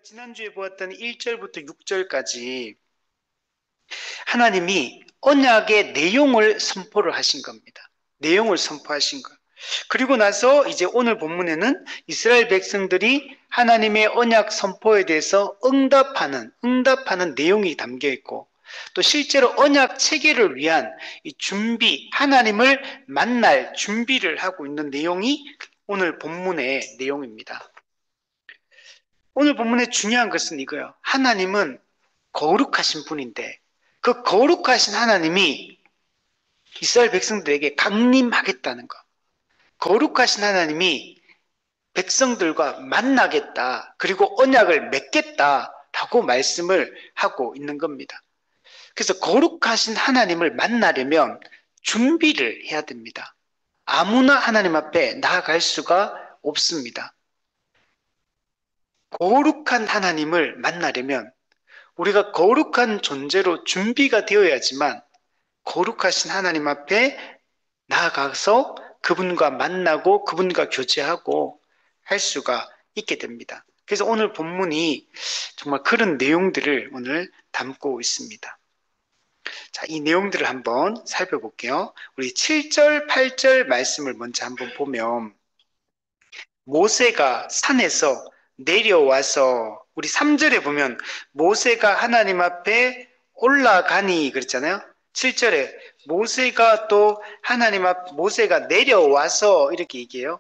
지난주에 보았던 1절부터 6절까지 하나님이 언약의 내용을 선포를 하신 겁니다. 내용을 선포하신 것. 그리고 나서 이제 오늘 본문에는 이스라엘 백성들이 하나님의 언약 선포에 대해서 응답하는 내용이 담겨 있고, 또 실제로 언약 체계를 위한 이 준비, 하나님을 만날 준비를 하고 있는 내용이 오늘 본문의 내용입니다. 오늘 본문의 중요한 것은 이거예요. 하나님은 거룩하신 분인데 그 거룩하신 하나님이 이스라엘 백성들에게 강림하겠다는 것. 거룩하신 하나님이 백성들과 만나겠다. 그리고 언약을 맺겠다라고 말씀을 하고 있는 겁니다. 그래서 거룩하신 하나님을 만나려면 준비를 해야 됩니다. 아무나 하나님 앞에 나아갈 수가 없습니다. 거룩한 하나님을 만나려면 우리가 거룩한 존재로 준비가 되어야지만 거룩하신 하나님 앞에 나아가서 그분과 만나고 그분과 교제하고 할 수가 있게 됩니다. 그래서 오늘 본문이 정말 그런 내용들을 오늘 담고 있습니다. 자, 이 내용들을 한번 살펴볼게요. 우리 7절, 8절 말씀을 먼저 한번 보면 모세가 산에서 내려와서 우리 3절에 보면 모세가 하나님 앞에 올라가니 그랬잖아요. 7절에 모세가 또 하나님 앞 모세가 내려와서 이렇게 얘기해요.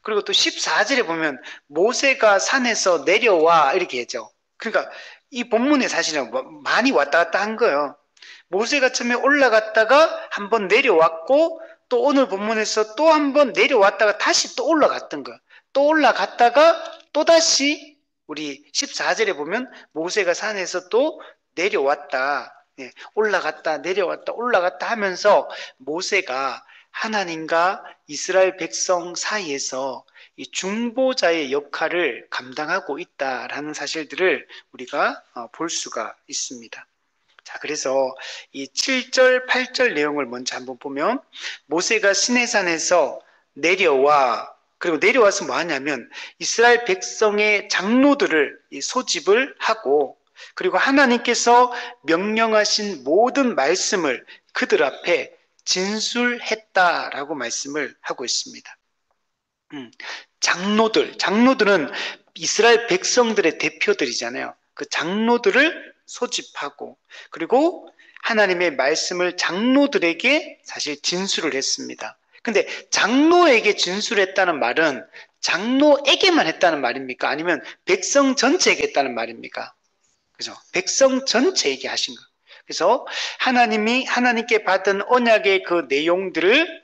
그리고 또 14절에 보면 모세가 산에서 내려와 이렇게 했죠. 그러니까 이 본문에 사실은 많이 왔다 갔다 한 거예요. 모세가 처음에 올라갔다가 한번 내려왔고 또 오늘 본문에서 또 한번 내려왔다가 다시 또 올라갔던 거예요. 또 올라갔다가 또다시 우리 14절에 보면 모세가 산에서 또 내려왔다. 올라갔다 내려왔다 올라갔다 하면서 모세가 하나님과 이스라엘 백성 사이에서 이 중보자의 역할을 감당하고 있다라는 사실들을 우리가 볼 수가 있습니다. 자, 그래서 이 7절, 8절 내용을 먼저 한번 보면 모세가 시내산에서 내려와 그리고 내려와서 뭐 하냐면 이스라엘 백성의 장로들을 소집을 하고 그리고 하나님께서 명령하신 모든 말씀을 그들 앞에 진술했다라고 말씀을 하고 있습니다. 장로들은 이스라엘 백성들의 대표들이잖아요. 그 장로들을 소집하고 그리고 하나님의 말씀을 장로들에게 사실 진술을 했습니다. 근데 장로에게 진술했다는 말은 장로에게만 했다는 말입니까? 아니면 백성 전체에게 했다는 말입니까? 그죠? 백성 전체에게 하신 거. 그래서 하나님께 받은 언약의 그 내용들을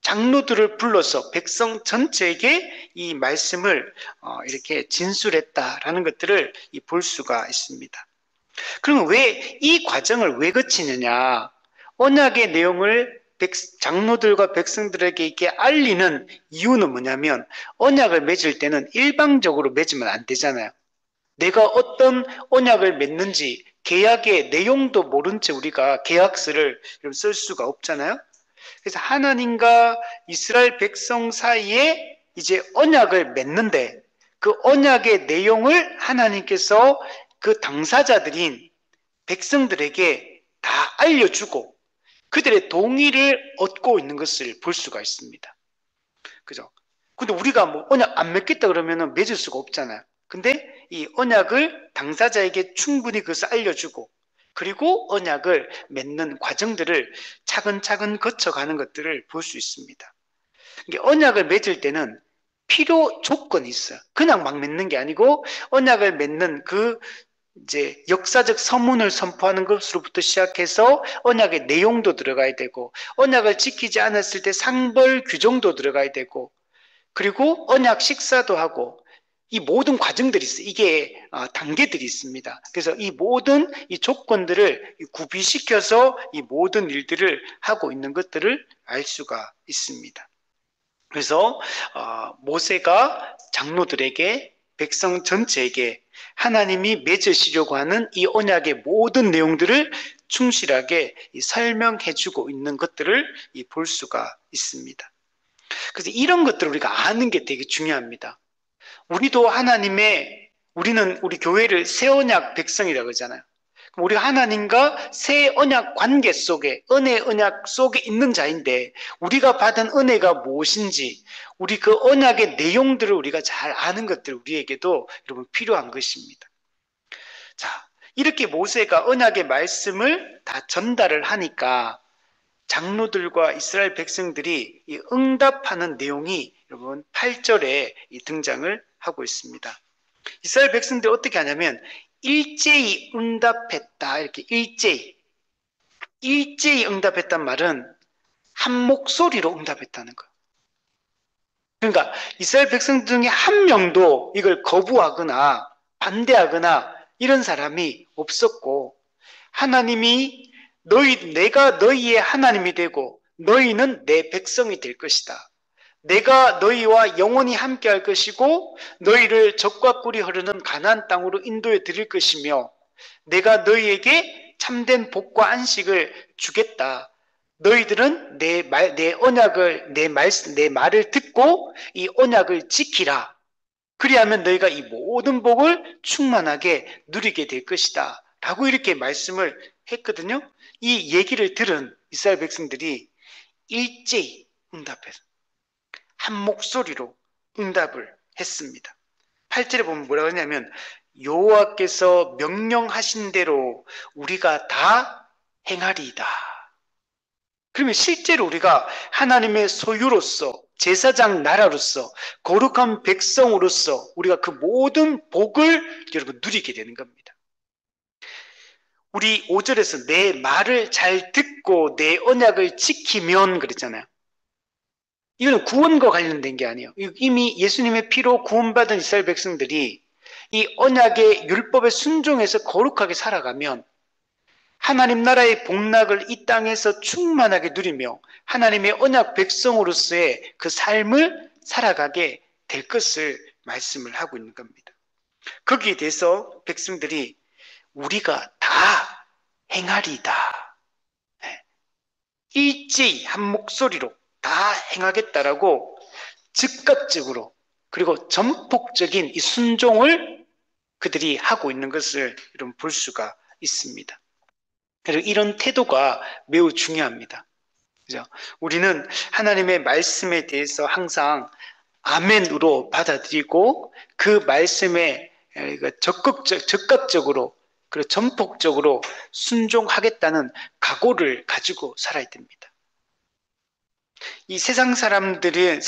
장로들을 불러서 백성 전체에게 이 말씀을 이렇게 진술했다라는 것들을 볼 수가 있습니다. 그러면 왜 이 과정을 왜 거치느냐? 언약의 내용을 장로들과 백성들에게 이렇게 알리는 이유는 뭐냐면 언약을 맺을 때는 일방적으로 맺으면 안 되잖아요. 내가 어떤 언약을 맺는지 계약의 내용도 모른 채 우리가 계약서를 쓸 수가 없잖아요. 그래서 하나님과 이스라엘 백성 사이에 이제 언약을 맺는데 그 언약의 내용을 하나님께서 그 당사자들인 백성들에게 다 알려주고 그들의 동의를 얻고 있는 것을 볼 수가 있습니다. 그죠? 근데 우리가 뭐 언약 안 맺겠다 그러면은 맺을 수가 없잖아요. 근데 이 언약을 당사자에게 충분히 그것을 알려주고 그리고 언약을 맺는 과정들을 차근차근 거쳐가는 것들을 볼 수 있습니다. 언약을 맺을 때는 필요 조건이 있어요. 그냥 막 맺는 게 아니고 언약을 맺는 그 이제 역사적 서문을 선포하는 것으로부터 시작해서 언약의 내용도 들어가야 되고 언약을 지키지 않았을 때 상벌 규정도 들어가야 되고 그리고 언약 식사도 하고 이 모든 과정들이 있어요. 이게 단계들이 있습니다. 그래서 이 모든 이 조건들을 구비시켜서 이 모든 일들을 하고 있는 것들을 알 수가 있습니다. 그래서 모세가 장로들에게 백성 전체에게 하나님이 맺으시려고 하는 이 언약의 모든 내용들을 충실하게 설명해주고 있는 것들을 볼 수가 있습니다. 그래서 이런 것들을 우리가 아는 게 되게 중요합니다. 우리도 하나님의 우리는 우리 교회를 새 언약 백성이라고 그러잖아요. 그럼 우리가 하나님과 새 언약 관계 속에, 은혜 언약 속에 있는 자인데, 우리가 받은 은혜가 무엇인지, 우리 그 언약의 내용들을 우리가 잘 아는 것들 우리에게도 여러분 필요한 것입니다. 자, 이렇게 모세가 언약의 말씀을 다 전달을 하니까 장로들과 이스라엘 백성들이 이 응답하는 내용이 여러분 8절에 등장을 하고 있습니다. 이스라엘 백성들이 어떻게 하냐면 일제히 응답했다. 이렇게 일제히 응답했단 말은 한 목소리로 응답했다는 거예요. 그러니까 이스라엘 백성 중에 한 명도 이걸 거부하거나 반대하거나 이런 사람이 없었고, 하나님이 내가 너희의 하나님이 되고 너희는 내 백성이 될 것이다. 내가 너희와 영원히 함께 할 것이고 너희를 젖과 꿀이 흐르는 가나안 땅으로 인도해 드릴 것이며 내가 너희에게 참된 복과 안식을 주겠다. 너희들은 내 언약을, 내 말을 듣고 이 언약을 지키라. 그리하면 너희가 이 모든 복을 충만하게 누리게 될 것이다. 라고 이렇게 말씀을 했거든요. 이 얘기를 들은 이스라엘 백성들이 일제히 응답해서 한 목소리로 응답을 했습니다. 8절에 보면 뭐라고 하냐면 여호와께서 명령하신 대로 우리가 다 행하리이다. 그러면 실제로 우리가 하나님의 소유로서 제사장 나라로서 거룩한 백성으로서 우리가 그 모든 복을 여러분 누리게 되는 겁니다. 우리 5절에서 내 말을 잘 듣고 내 언약을 지키면 그랬잖아요. 이거는 구원과 관련된 게 아니에요. 이미 예수님의 피로 구원받은 이스라엘 백성들이 이 언약의 율법에 순종해서 거룩하게 살아가면 하나님 나라의 복락을 이 땅에서 충만하게 누리며 하나님의 언약 백성으로서의 그 삶을 살아가게 될 것을 말씀을 하고 있는 겁니다. 거기에 대해서 백성들이 우리가 다 행하리이다. 일제히 한 목소리로 다 행하겠다라고 즉각적으로 그리고 전폭적인 이 순종을 그들이 하고 있는 것을 여러분 볼 수가 있습니다. 그리고 이런 태도가 매우 중요합니다. 그죠? 우리는 하나님의 말씀에 대해서 항상 아멘으로 받아들이고 그 말씀에 적극적으로 그리고 전폭적으로 순종하겠다는 각오를 가지고 살아야 됩니다. 이 세상 사람들은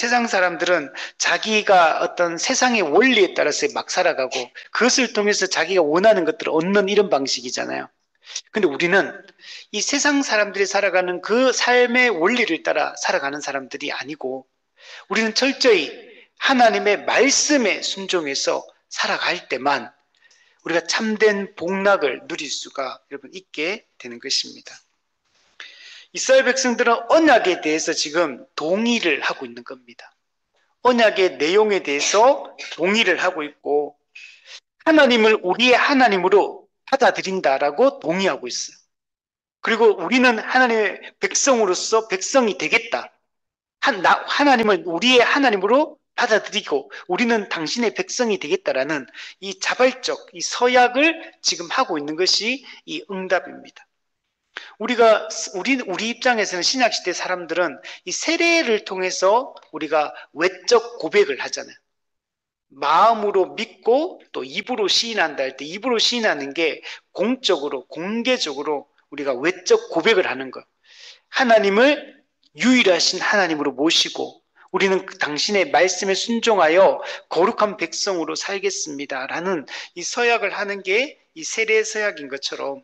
자기가 어떤 세상의 원리에 따라서 막 살아가고 그것을 통해서 자기가 원하는 것들을 얻는 이런 방식이잖아요. 근데 우리는 이 세상 사람들이 살아가는 그 삶의 원리를 따라 살아가는 사람들이 아니고 우리는 철저히 하나님의 말씀에 순종해서 살아갈 때만 우리가 참된 복락을 누릴 수가 여러분 있게 되는 것입니다. 이스라엘 백성들은 언약에 대해서 지금 동의를 하고 있는 겁니다. 언약의 내용에 대해서 동의를 하고 있고 하나님을 우리의 하나님으로 받아들인다라고 동의하고 있어요. 그리고 우리는 하나님의 백성으로서 백성이 되겠다. 하나님을 우리의 하나님으로 받아들이고 우리는 당신의 백성이 되겠다라는 이 자발적 이 서약을 지금 하고 있는 것이 이 응답입니다. 우리 입장에서는 신약시대 사람들은 이 세례를 통해서 우리가 외적 고백을 하잖아요. 마음으로 믿고 또 입으로 시인한다 할 때 입으로 시인하는 게 공적으로 공개적으로 우리가 외적 고백을 하는 것. 하나님을 유일하신 하나님으로 모시고 우리는 당신의 말씀에 순종하여 거룩한 백성으로 살겠습니다 라는 이 서약을 하는 게 이 세례 서약인 것처럼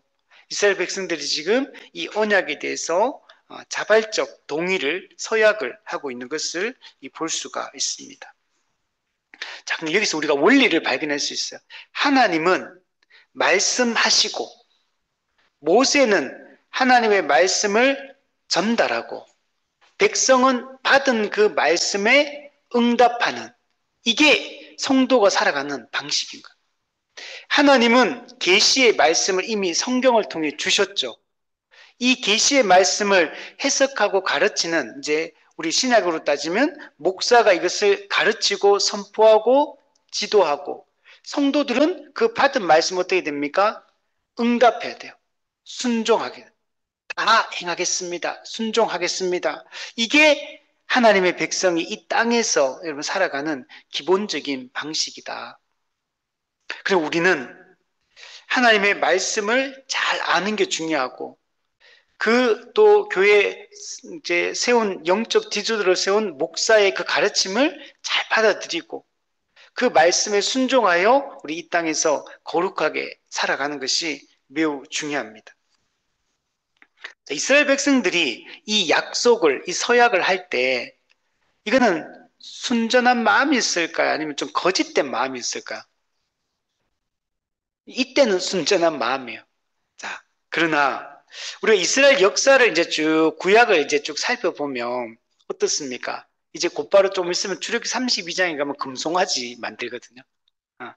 이스라엘 백성들이 지금 이 언약에 대해서 자발적 동의를 서약을 하고 있는 것을 볼 수가 있습니다. 자, 그럼 여기서 우리가 원리를 발견할 수 있어요. 하나님은 말씀하시고 모세는 하나님의 말씀을 전달하고 백성은 받은 그 말씀에 응답하는 이게 성도가 살아가는 방식인 거예요. 하나님은 계시의 말씀을 이미 성경을 통해 주셨죠. 이 계시의 말씀을 해석하고 가르치는 이제 우리 신약으로 따지면 목사가 이것을 가르치고 선포하고 지도하고 성도들은 그 받은 말씀 어떻게 됩니까? 응답해야 돼요. 순종하게. 다 행하겠습니다. 순종하겠습니다. 이게 하나님의 백성이 이 땅에서 여러분 살아가는 기본적인 방식이다. 그리고 우리는 하나님의 말씀을 잘 아는 게 중요하고 그 또 교회 이제 세운 영적 지도자를 세운 목사의 그 가르침을 잘 받아들이고 그 말씀에 순종하여 우리 이 땅에서 거룩하게 살아가는 것이 매우 중요합니다. 이스라엘 백성들이 이 약속을, 이 서약을 할 때 이거는 순전한 마음이 있을까요? 아니면 좀 거짓된 마음이 있을까요? 이때는 순전한 마음이에요. 자, 그러나 우리가 이스라엘 역사를 이제 쭉 구약을 이제 쭉 살펴보면 어떻습니까? 이제 곧바로 좀 있으면 출애굽기 32장에 가면 금송아지 만들거든요. 어.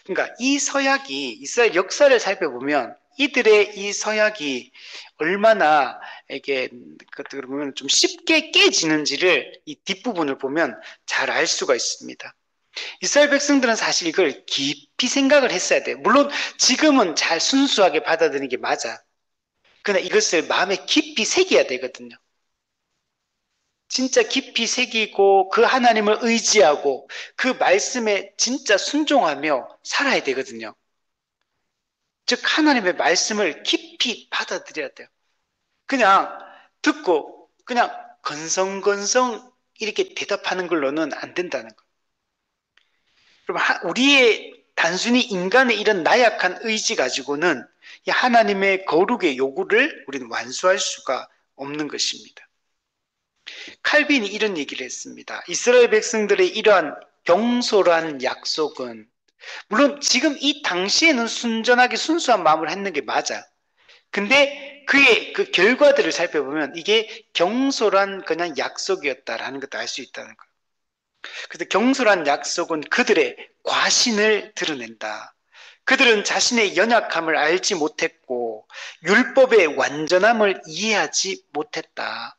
그러니까 이 서약이 이스라엘 역사를 살펴보면 이들의 이 서약이 얼마나 이게 그것들 보면 좀 쉽게 깨지는지를 이 뒷부분을 보면 잘 알 수가 있습니다. 이스라엘 백성들은 사실 이걸 깊이 생각을 했어야 돼요. 물론 지금은 잘 순수하게 받아들이는 게 맞아. 그러나 이것을 마음에 깊이 새겨야 되거든요. 진짜 깊이 새기고 그 하나님을 의지하고 그 말씀에 진짜 순종하며 살아야 되거든요. 즉 하나님의 말씀을 깊이 받아들여야 돼요. 그냥 듣고 그냥 건성건성 이렇게 대답하는 걸로는 안 된다는 거예요. 우리의 단순히 인간의 이런 나약한 의지 가지고는 하나님의 거룩의 요구를 우리는 완수할 수가 없는 것입니다. 칼빈이 이런 얘기를 했습니다. 이스라엘 백성들의 이러한 경솔한 약속은 물론 지금 이 당시에는 순전하게 순수한 마음으로 했는 게 맞아. 근데 그의 그 결과들을 살펴보면 이게 경솔한 그냥 약속이었다라는 것도 알 수 있다는 거예요. 그래서 경솔한 약속은 그들의 과신을 드러낸다. 그들은 자신의 연약함을 알지 못했고 율법의 완전함을 이해하지 못했다.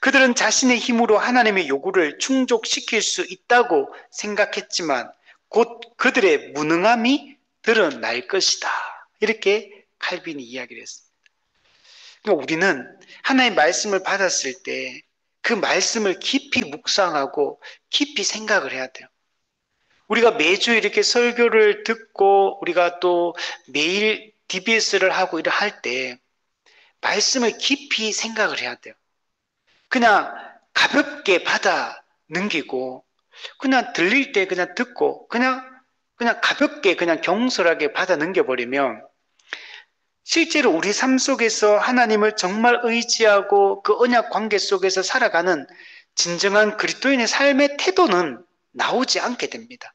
그들은 자신의 힘으로 하나님의 요구를 충족시킬 수 있다고 생각했지만 곧 그들의 무능함이 드러날 것이다. 이렇게 칼빈이 이야기를 했습니다. 그러니까 우리는 하나님의 말씀을 받았을 때 그 말씀을 깊이 묵상하고 깊이 생각을 해야 돼요. 우리가 매주 이렇게 설교를 듣고 우리가 또 매일 DBS를 하고 이렇게 할 때 말씀을 깊이 생각을 해야 돼요. 그냥 가볍게 받아 넘기고 그냥 들릴 때 그냥 듣고 그냥 가볍게 그냥 경솔하게 받아 넘겨버리면 실제로 우리 삶 속에서 하나님을 정말 의지하고 그 언약 관계 속에서 살아가는 진정한 그리스도인의 삶의 태도는 나오지 않게 됩니다.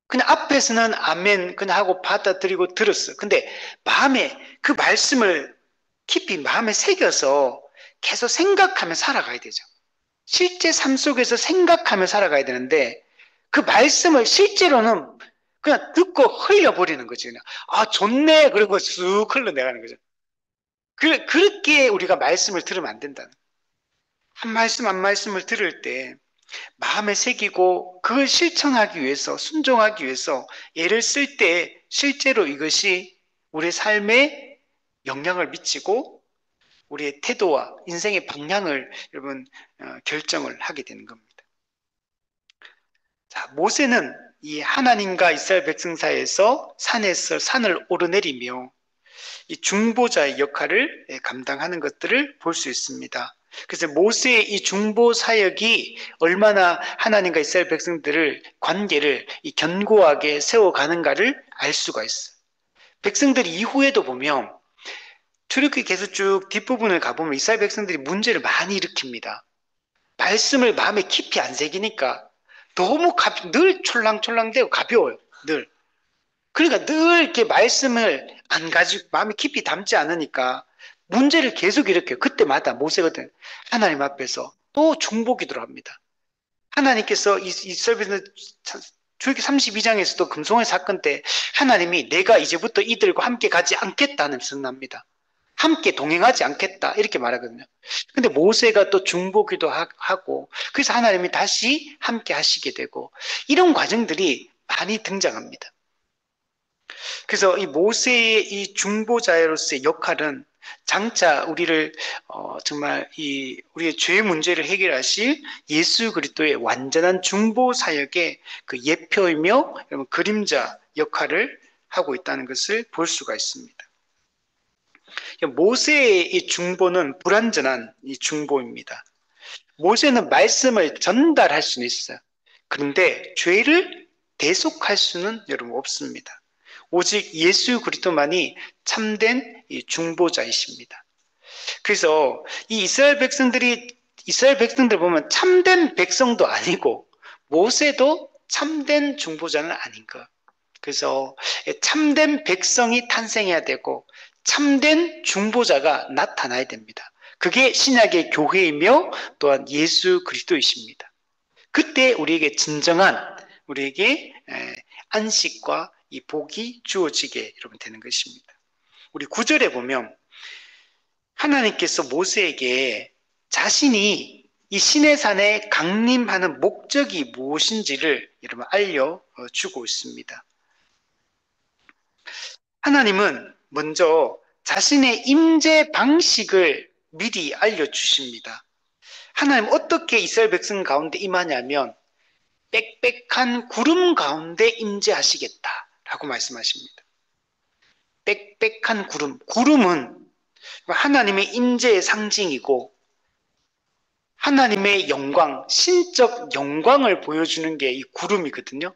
그냥 앞에서는 아멘 그냥 하고 받아들이고 들었어. 근데 마음에 그 말씀을 깊이 마음에 새겨서 계속 생각하며 살아가야 되죠. 실제 삶 속에서 생각하며 살아가야 되는데 그 말씀을 실제로는 그냥 듣고 흘려버리는 거지. 그냥. 아, 좋네. 그리고 쑥 흘러내가는 거죠. 그렇게 우리가 말씀을 들으면 안 된다는. 한 말씀 한 말씀을 들을 때 마음에 새기고 그걸 실천하기 위해서 순종하기 위해서 애를 쓸 때 실제로 이것이 우리의 삶에 영향을 미치고 우리의 태도와 인생의 방향을 여러분 결정을 하게 되는 겁니다. 자, 모세는 이 하나님과 이스라엘 백성 사이에서 산에서 산을 오르내리며 이 중보자의 역할을 감당하는 것들을 볼 수 있습니다. 그래서 모세의 이 중보 사역이 얼마나 하나님과 이스라엘 백성들을 관계를 이 견고하게 세워가는가를 알 수가 있어요. 백성들이 이후에도 보면 출애굽기 계속 쭉 뒷부분을 가보면 이스라엘 백성들이 문제를 많이 일으킵니다. 말씀을 마음에 깊이 안 새기니까 너무 늘 촐랑촐랑대고 가벼워요. 늘. 그러니까 늘 이렇게 말씀을 안 가지고 마음에 깊이 담지 않으니까 문제를 계속 일으켜요. 그때마다 모세가 하나님 앞에서 또 중보기도를 합니다. 하나님께서 이스라엘 출애굽기 32장에서도 금송의 사건 때 하나님이 내가 이제부터 이들과 함께 가지 않겠다는 선언합니다. 함께 동행하지 않겠다 이렇게 말하거든요. 근데 모세가 또 중보기도 하고 그래서 하나님이 다시 함께 하시게 되고 이런 과정들이 많이 등장합니다. 그래서 이 모세의 이 중보자로서의 역할은 장차 우리를 정말 이 우리의 죄 문제를 해결하실 예수 그리스도의 완전한 중보 사역의 그 예표이며 그림자 역할을 하고 있다는 것을 볼 수가 있습니다. 모세의 이 중보는 불완전한 이 중보입니다. 모세는 말씀을 전달할 수는 있어요. 그런데 죄를 대속할 수는 여러분 없습니다. 오직 예수 그리스도만이 참된 이 중보자이십니다. 그래서 이 이스라엘 백성들 보면 참된 백성도 아니고 모세도 참된 중보자는 아닌 것. 그래서 참된 백성이 탄생해야 되고 참된 중보자가 나타나야 됩니다. 그게 신약의 교회이며 또한 예수 그리스도이십니다. 그때 우리에게 진정한 우리에게 안식과 이 복이 주어지게 여러분 되는 것입니다. 우리 9절에 보면 하나님께서 모세에게 자신이 이 시내산에 강림하는 목적이 무엇인지를 여러분 알려주고 있습니다. 하나님은 먼저 자신의 임재 방식을 미리 알려주십니다. 하나님 어떻게 이스라엘 백성 가운데 임하냐면 빽빽한 구름 가운데 임재하시겠다라고 말씀하십니다. 빽빽한 구름. 구름은 하나님의 임재의 상징이고 하나님의 영광, 신적 영광을 보여주는 게 이 구름이거든요.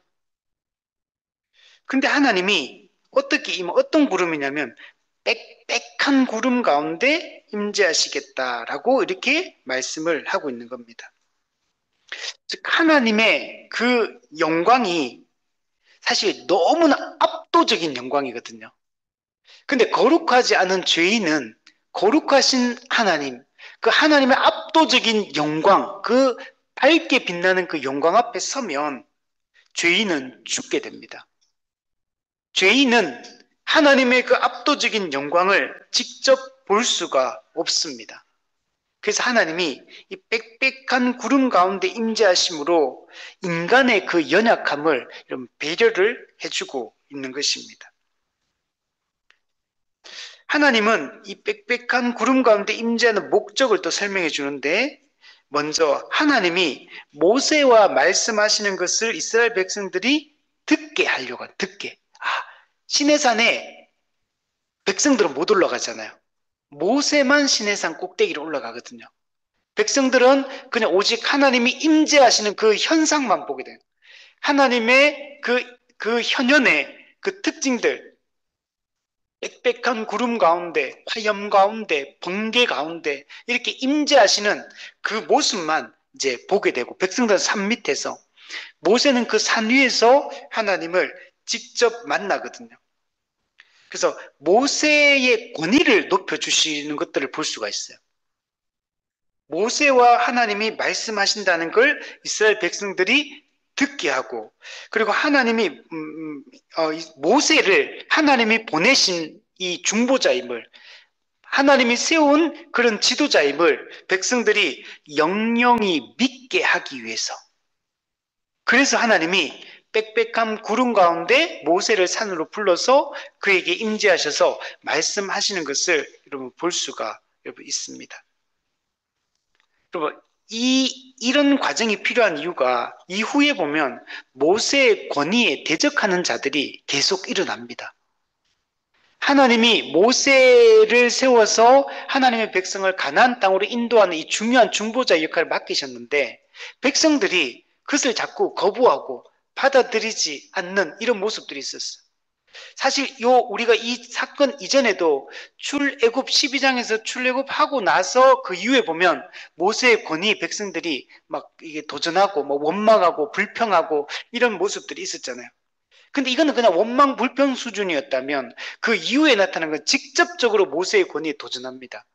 근데 하나님이 어떤 구름이냐면 빽빽한 구름 가운데 임재하시겠다라고 이렇게 말씀을 하고 있는 겁니다. 즉 하나님의 그 영광이 사실 너무나 압도적인 영광이거든요. 근데 거룩하지 않은 죄인은 거룩하신 하나님, 그 하나님의 압도적인 영광, 그 밝게 빛나는 그 영광 앞에 서면 죄인은 죽게 됩니다. 죄인은 하나님의 그 압도적인 영광을 직접 볼 수가 없습니다. 그래서 하나님이 이 빽빽한 구름 가운데 임재하심으로 인간의 그 연약함을 이런 배려를 해주고 있는 것입니다. 하나님은 이 빽빽한 구름 가운데 임재하는 목적을 또 설명해 주는데 먼저 하나님이 모세와 말씀하시는 것을 이스라엘 백성들이 듣게 하려고 듣게. 시내산에 백성들은 못 올라가잖아요. 모세만 시내산 꼭대기로 올라가거든요. 백성들은 그냥 오직 하나님이 임재하시는 그 현상만 보게 돼요. 하나님의 그 현현의 그 특징들, 빽빽한 구름 가운데, 화염 가운데, 번개 가운데 이렇게 임재하시는 그 모습만 이제 보게 되고 백성들은 산 밑에서 모세는 그 산 위에서 하나님을 직접 만나거든요. 그래서 모세의 권위를 높여주시는 것들을 볼 수가 있어요. 모세와 하나님이 말씀하신다는 걸 이스라엘 백성들이 듣게 하고 그리고 하나님이 모세를 하나님이 보내신 이 중보자임을 하나님이 세운 그런 지도자임을 백성들이 영영이 믿게 하기 위해서 그래서 하나님이 빽빽한 구름 가운데 모세를 산으로 불러서 그에게 임재하셔서 말씀하시는 것을 여러분 볼 수가 여러분 있습니다. 여러분 이런 과정이 필요한 이유가 이후에 보면 모세의 권위에 대적하는 자들이 계속 일어납니다. 하나님이 모세를 세워서 하나님의 백성을 가나안 땅으로 인도하는 이 중요한 중보자 역할을 맡기셨는데 백성들이 그것을 자꾸 거부하고 받아들이지 않는 이런 모습들이 있었어요. 사실 우리가 이 사건 이전에도 출애굽 12장에서 출애굽하고 나서 그 이후에 보면 모세의 권위 백성들이 막 이게 도전하고 뭐 원망하고 불평하고 이런 모습들이 있었잖아요. 근데 이거는 그냥 원망 불평 수준이었다면 그 이후에 나타난 건 직접적으로 모세의 권위에 도전합니다.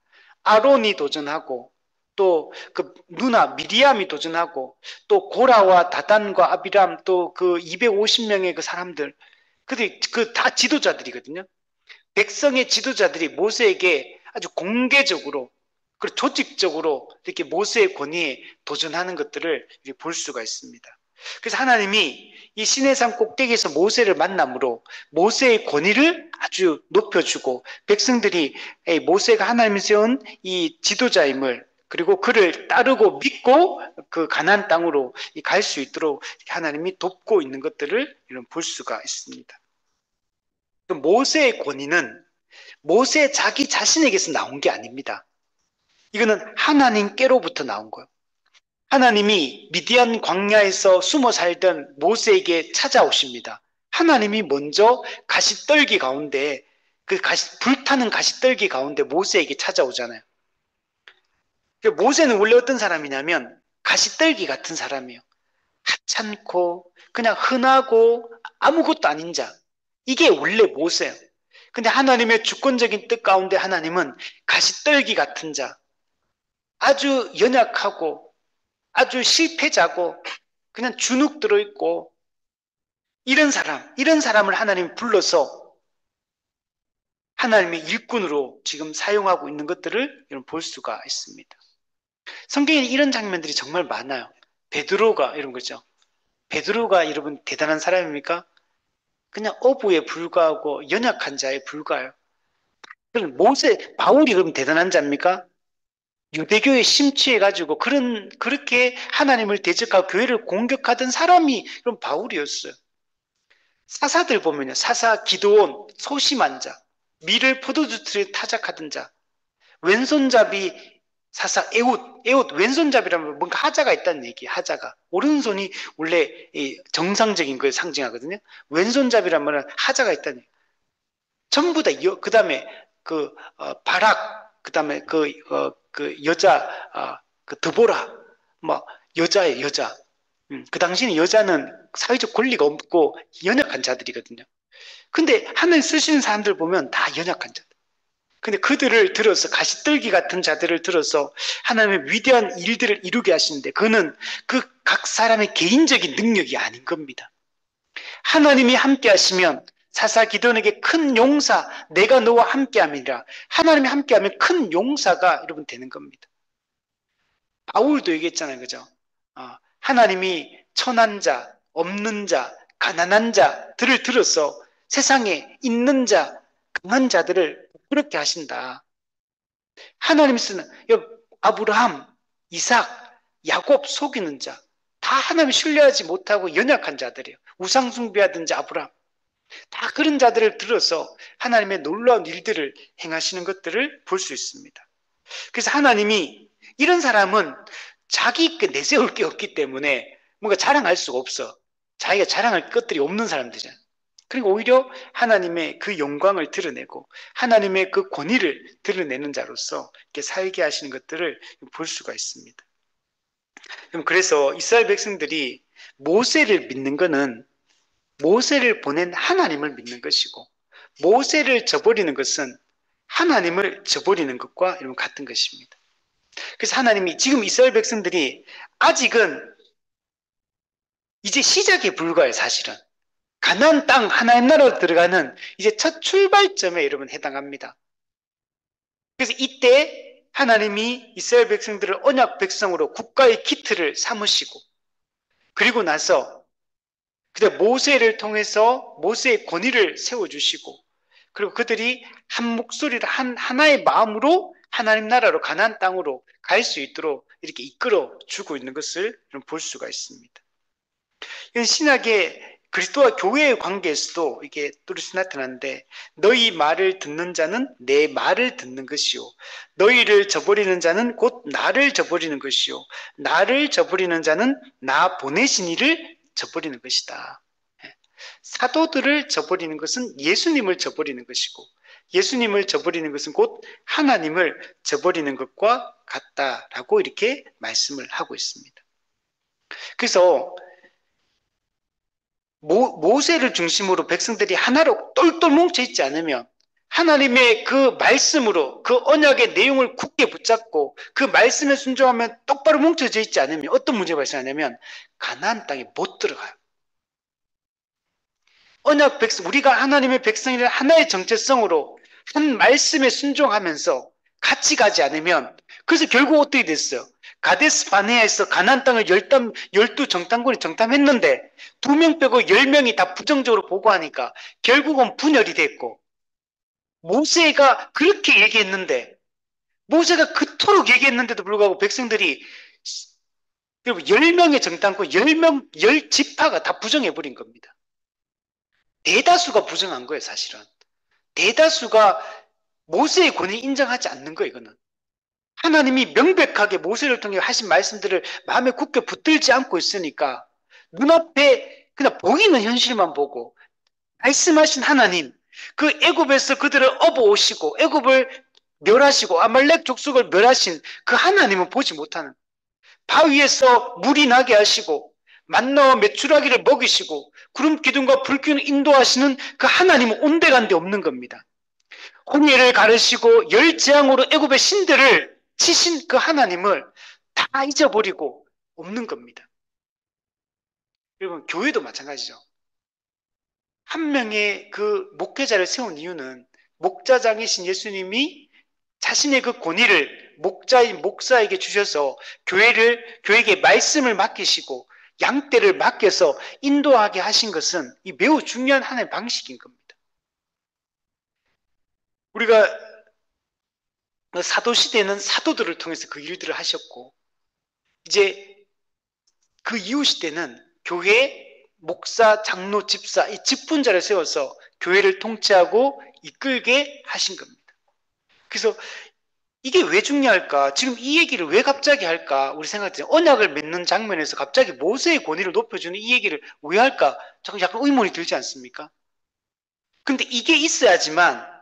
아론이 도전하고 또 그 누나 미리암이 도전하고 또 고라와 다단과 아비람 또 그 250명의 그 사람들 그 다 지도자들이거든요. 백성의 지도자들이 모세에게 아주 공개적으로 그리고 조직적으로 이렇게 모세의 권위에 도전하는 것들을 볼 수가 있습니다. 그래서 하나님이 이 시내산 꼭대기에서 모세를 만남으로 모세의 권위를 아주 높여주고 백성들이 모세가 하나님이 세운 이 지도자임을 그리고 그를 따르고 믿고 그 가나안 땅으로 갈 수 있도록 하나님이 돕고 있는 것들을 볼 수가 있습니다. 모세의 권위는 모세 자기 자신에게서 나온 게 아닙니다. 이거는 하나님께로부터 나온 거예요. 하나님이 미디안 광야에서 숨어 살던 모세에게 찾아오십니다. 하나님이 먼저 가시떨기 가운데 불타는 가시떨기 가운데 모세에게 찾아오잖아요. 모세는 원래 어떤 사람이냐면 가시떨기 같은 사람이에요. 하찮고 그냥 흔하고 아무것도 아닌 자. 이게 원래 모세예요. 근데 하나님의 주권적인 뜻 가운데 하나님은 가시떨기 같은 자, 아주 연약하고 아주 실패자고 그냥 주눅 들어있고 이런 사람을 하나님이 불러서 하나님의 일꾼으로 지금 사용하고 있는 것들을 볼 수가 있습니다. 성경에 이런 장면들이 정말 많아요. 베드로가 이런 거죠. 베드로가 여러분 대단한 사람입니까? 그냥 어부에 불과하고 연약한 자에 불과해요. 그럼 바울이 그럼 대단한 자입니까? 유대교에 심취해가지고 그렇게 하나님을 대적하고 교회를 공격하던 사람이 그럼 바울이었어요. 사사들 보면요. 사사 기드온, 소심한 자, 밀을 포도주틀에 타작하던 자, 왼손잡이 사사 에웃 왼손잡이라면 뭔가 하자가 있다는 얘기예요. 하자가. 오른손이 원래 정상적인 걸 상징하거든요. 왼손잡이라면 하자가 있다는 얘기예요. 전부 다 그 다음에 바락, 그 다음에 그 여자, 그 드보라, 뭐 여자예요, 여자. 그 당시에는 여자는 사회적 권리가 없고 연약한 자들이거든요. 근데 하나님 쓰시는 사람들 보면 다 연약한 자들. 근데 그들을 들어서 가시떨기 같은 자들을 들어서 하나님의 위대한 일들을 이루게 하시는데 그는 그 각 사람의 개인적인 능력이 아닌 겁니다. 하나님이 함께 하시면 사사 기드온에게 큰 용사, 내가 너와 함께함이라. 하나님이 함께하면 큰 용사가 여러분 되는 겁니다. 바울도 얘기했잖아요, 그죠? 하나님이 천한 자, 없는 자, 가난한 자들을 들어서 세상에 있는 자, 강한 자들을 그렇게 하신다. 하나님 쓰는 아브라함, 이삭, 야곱 속이는 자, 다 하나님 신뢰하지 못하고 연약한 자들이에요. 우상 숭배하던 자 아브라함. 다 그런 자들을 들어서 하나님의 놀라운 일들을 행하시는 것들을 볼 수 있습니다. 그래서 하나님이 이런 사람은 자기 내세울 게 없기 때문에 뭔가 자랑할 수가 없어. 자기가 자랑할 것들이 없는 사람들이잖아요. 그리고 오히려 하나님의 그 영광을 드러내고 하나님의 그 권위를 드러내는 자로서 이렇게 살게 하시는 것들을 볼 수가 있습니다. 그래서 이스라엘 백성들이 모세를 믿는 것은 모세를 보낸 하나님을 믿는 것이고 모세를 저버리는 것은 하나님을 저버리는 것과 같은 것입니다. 그래서 하나님이 지금 이스라엘 백성들이 아직은 이제 시작에 불과해요. 사실은 가나안 땅 하나님 나라로 들어가는 이제 첫 출발점에 여러분 해당합니다. 그래서 이때 하나님이 이스라엘 백성들을 언약 백성으로 국가의 기틀을 삼으시고 그리고 나서 모세를 통해서 모세의 권위를 세워주시고 그리고 그들이 한 목소리를 하나의 마음으로 하나님 나라로 가나안 땅으로 갈 수 있도록 이렇게 이끌어 주고 있는 것을 볼 수가 있습니다. 이건 신약의 그리스도와 교회의 관계에서도 이게 뚜렷이 나타나는데 너희 말을 듣는 자는 내 말을 듣는 것이요 너희를 저버리는 자는 곧 나를 저버리는 것이요 나를 저버리는 자는 나 보내신 이를 저버리는 것이다. 사도들을 저버리는 것은 예수님을 저버리는 것이고 예수님을 저버리는 것은 곧 하나님을 저버리는 것과 같다라고 이렇게 말씀을 하고 있습니다. 그래서 모세를 중심으로 백성들이 하나로 똘똘 뭉쳐있지 않으면 하나님의 그 말씀으로 그 언약의 내용을 굳게 붙잡고 그 말씀에 순종하면 똑바로 뭉쳐져 있지 않으면 어떤 문제가 발생하냐면 가나안 땅에 못 들어가요. 언약 백성, 우리가 하나님의 백성이라는 하나의 정체성으로 한 말씀에 순종하면서 같이 가지 않으면, 그래서 결국 어떻게 됐어요? 가데스 바네아에서 가나안 땅을 12 정탐꾼이 정탐했는데 2명 빼고 10명이 다 부정적으로 보고하니까 결국은 분열이 됐고, 모세가 그렇게 얘기했는데, 모세가 그토록 얘기했는데도 불구하고 백성들이 10명의 정탐꾼, 10명, 10지파가 다 부정해버린 겁니다. 대다수가 부정한 거예요, 사실은. 대다수가 모세의 권위를 인정하지 않는 거예요, 이거는. 하나님이 명백하게 모세를 통해 하신 말씀들을 마음에 굳게 붙들지 않고 있으니까 눈앞에 그냥 보이는 현실만 보고 말씀하신 하나님, 그 애굽에서 그들을 업어오시고 애굽을 멸하시고 아말렉 족속을 멸하신 그 하나님은 보지 못하는, 바위에서 물이 나게 하시고 만나와 메추라기를 먹이시고 구름 기둥과 불 기둥을 인도하시는 그 하나님은 온데간데 없는 겁니다. 홍해를 가르시고 열 재앙으로 애굽의 신들을 치신 그 하나님을 다 잊어버리고 없는 겁니다. 여러분, 교회도 마찬가지죠. 한 명의 그 목회자를 세운 이유는 목자장이신 예수님이 자신의 그 권위를 목자인 목사에게 주셔서 교회에게 말씀을 맡기시고 양떼를 맡겨서 인도하게 하신 것은 이 매우 중요한 하나의 방식인 겁니다. 우리가 사도시대는 사도들을 통해서 그 일들을 하셨고, 이제 그 이후 시대는 교회, 목사, 장로, 집사, 이 직분자를 세워서 교회를 통치하고 이끌게 하신 겁니다. 그래서 이게 왜 중요할까? 지금 이 얘기를 왜 갑자기 할까? 우리 생각해요. 언약을 맺는 장면에서 갑자기 모세의 권위를 높여주는 이 얘기를 왜 할까? 약간 의문이 들지 않습니까? 근데 이게 있어야지만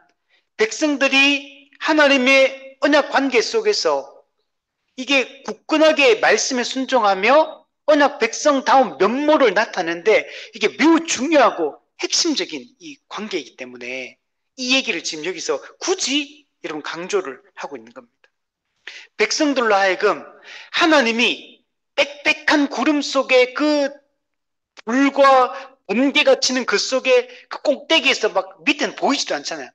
백성들이 하나님의 언약 관계 속에서 이게 굳건하게 말씀에 순종하며 언약 백성다운 면모를 나타내는데 이게 매우 중요하고 핵심적인 이 관계이기 때문에 이 얘기를 지금 여기서 굳이 여러분 강조를 하고 있는 겁니다. 백성들로 하여금 하나님이 빽빽한 구름 속에 그 불과 번개가 치는 그 속에 그 꼭대기에서 막 밑에는 보이지도 않잖아요.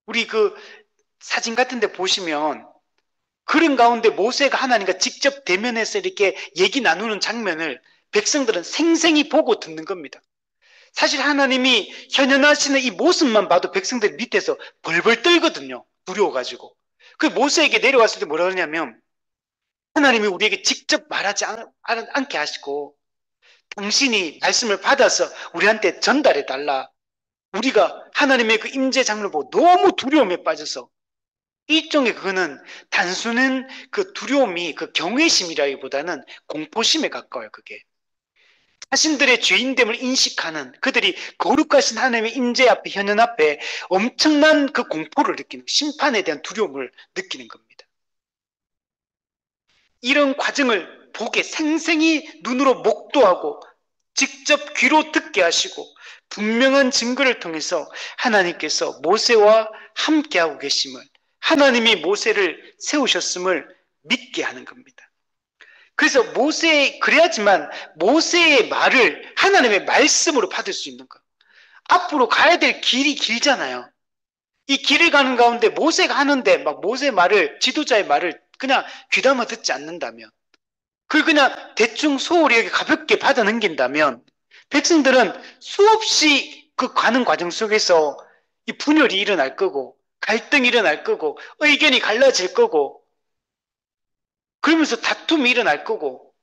우리 그 사진 같은 데 보시면 그런 가운데 모세가 하나님과 직접 대면해서 이렇게 얘기 나누는 장면을 백성들은 생생히 보고 듣는 겁니다. 사실 하나님이 현현하시는 이 모습만 봐도 백성들 밑에서 벌벌 떨거든요. 두려워가지고. 그 모세에게 내려왔을 때 뭐라 그러냐면 하나님이 우리에게 직접 말하지 않게 하시고 당신이 말씀을 받아서 우리한테 전달해 달라. 우리가 하나님의 그 임재 장면을 보고 너무 두려움에 빠져서 일종의 그거는 단순한 그 두려움이 그 경외심이라기보다는 공포심에 가까워요. 그게 자신들의 죄인됨을 인식하는, 그들이 거룩하신 하나님의 임재 앞에, 현현 앞에 엄청난 그 공포를 느끼는, 심판에 대한 두려움을 느끼는 겁니다. 이런 과정을 보게 생생히 눈으로 목도하고 직접 귀로 듣게 하시고 분명한 증거를 통해서 하나님께서 모세와 함께하고 계심을, 하나님이 모세를 세우셨음을 믿게 하는 겁니다. 그래서 그래야지만 모세의 말을 하나님의 말씀으로 받을 수 있는 거예요. 앞으로 가야 될 길이 길잖아요. 이 길을 가는 가운데 모세가 하는데 막 모세의 말을, 지도자의 말을 그냥 귀담아 듣지 않는다면, 그걸 그냥 대충 소홀히 여기 가볍게 받아 넘긴다면 백성들은 수없이 그 가는 과정 속에서 이 분열이 일어날 거고 갈등이 일어날 거고 의견이 갈라질 거고 그러면서 다툼이 일어날 거고,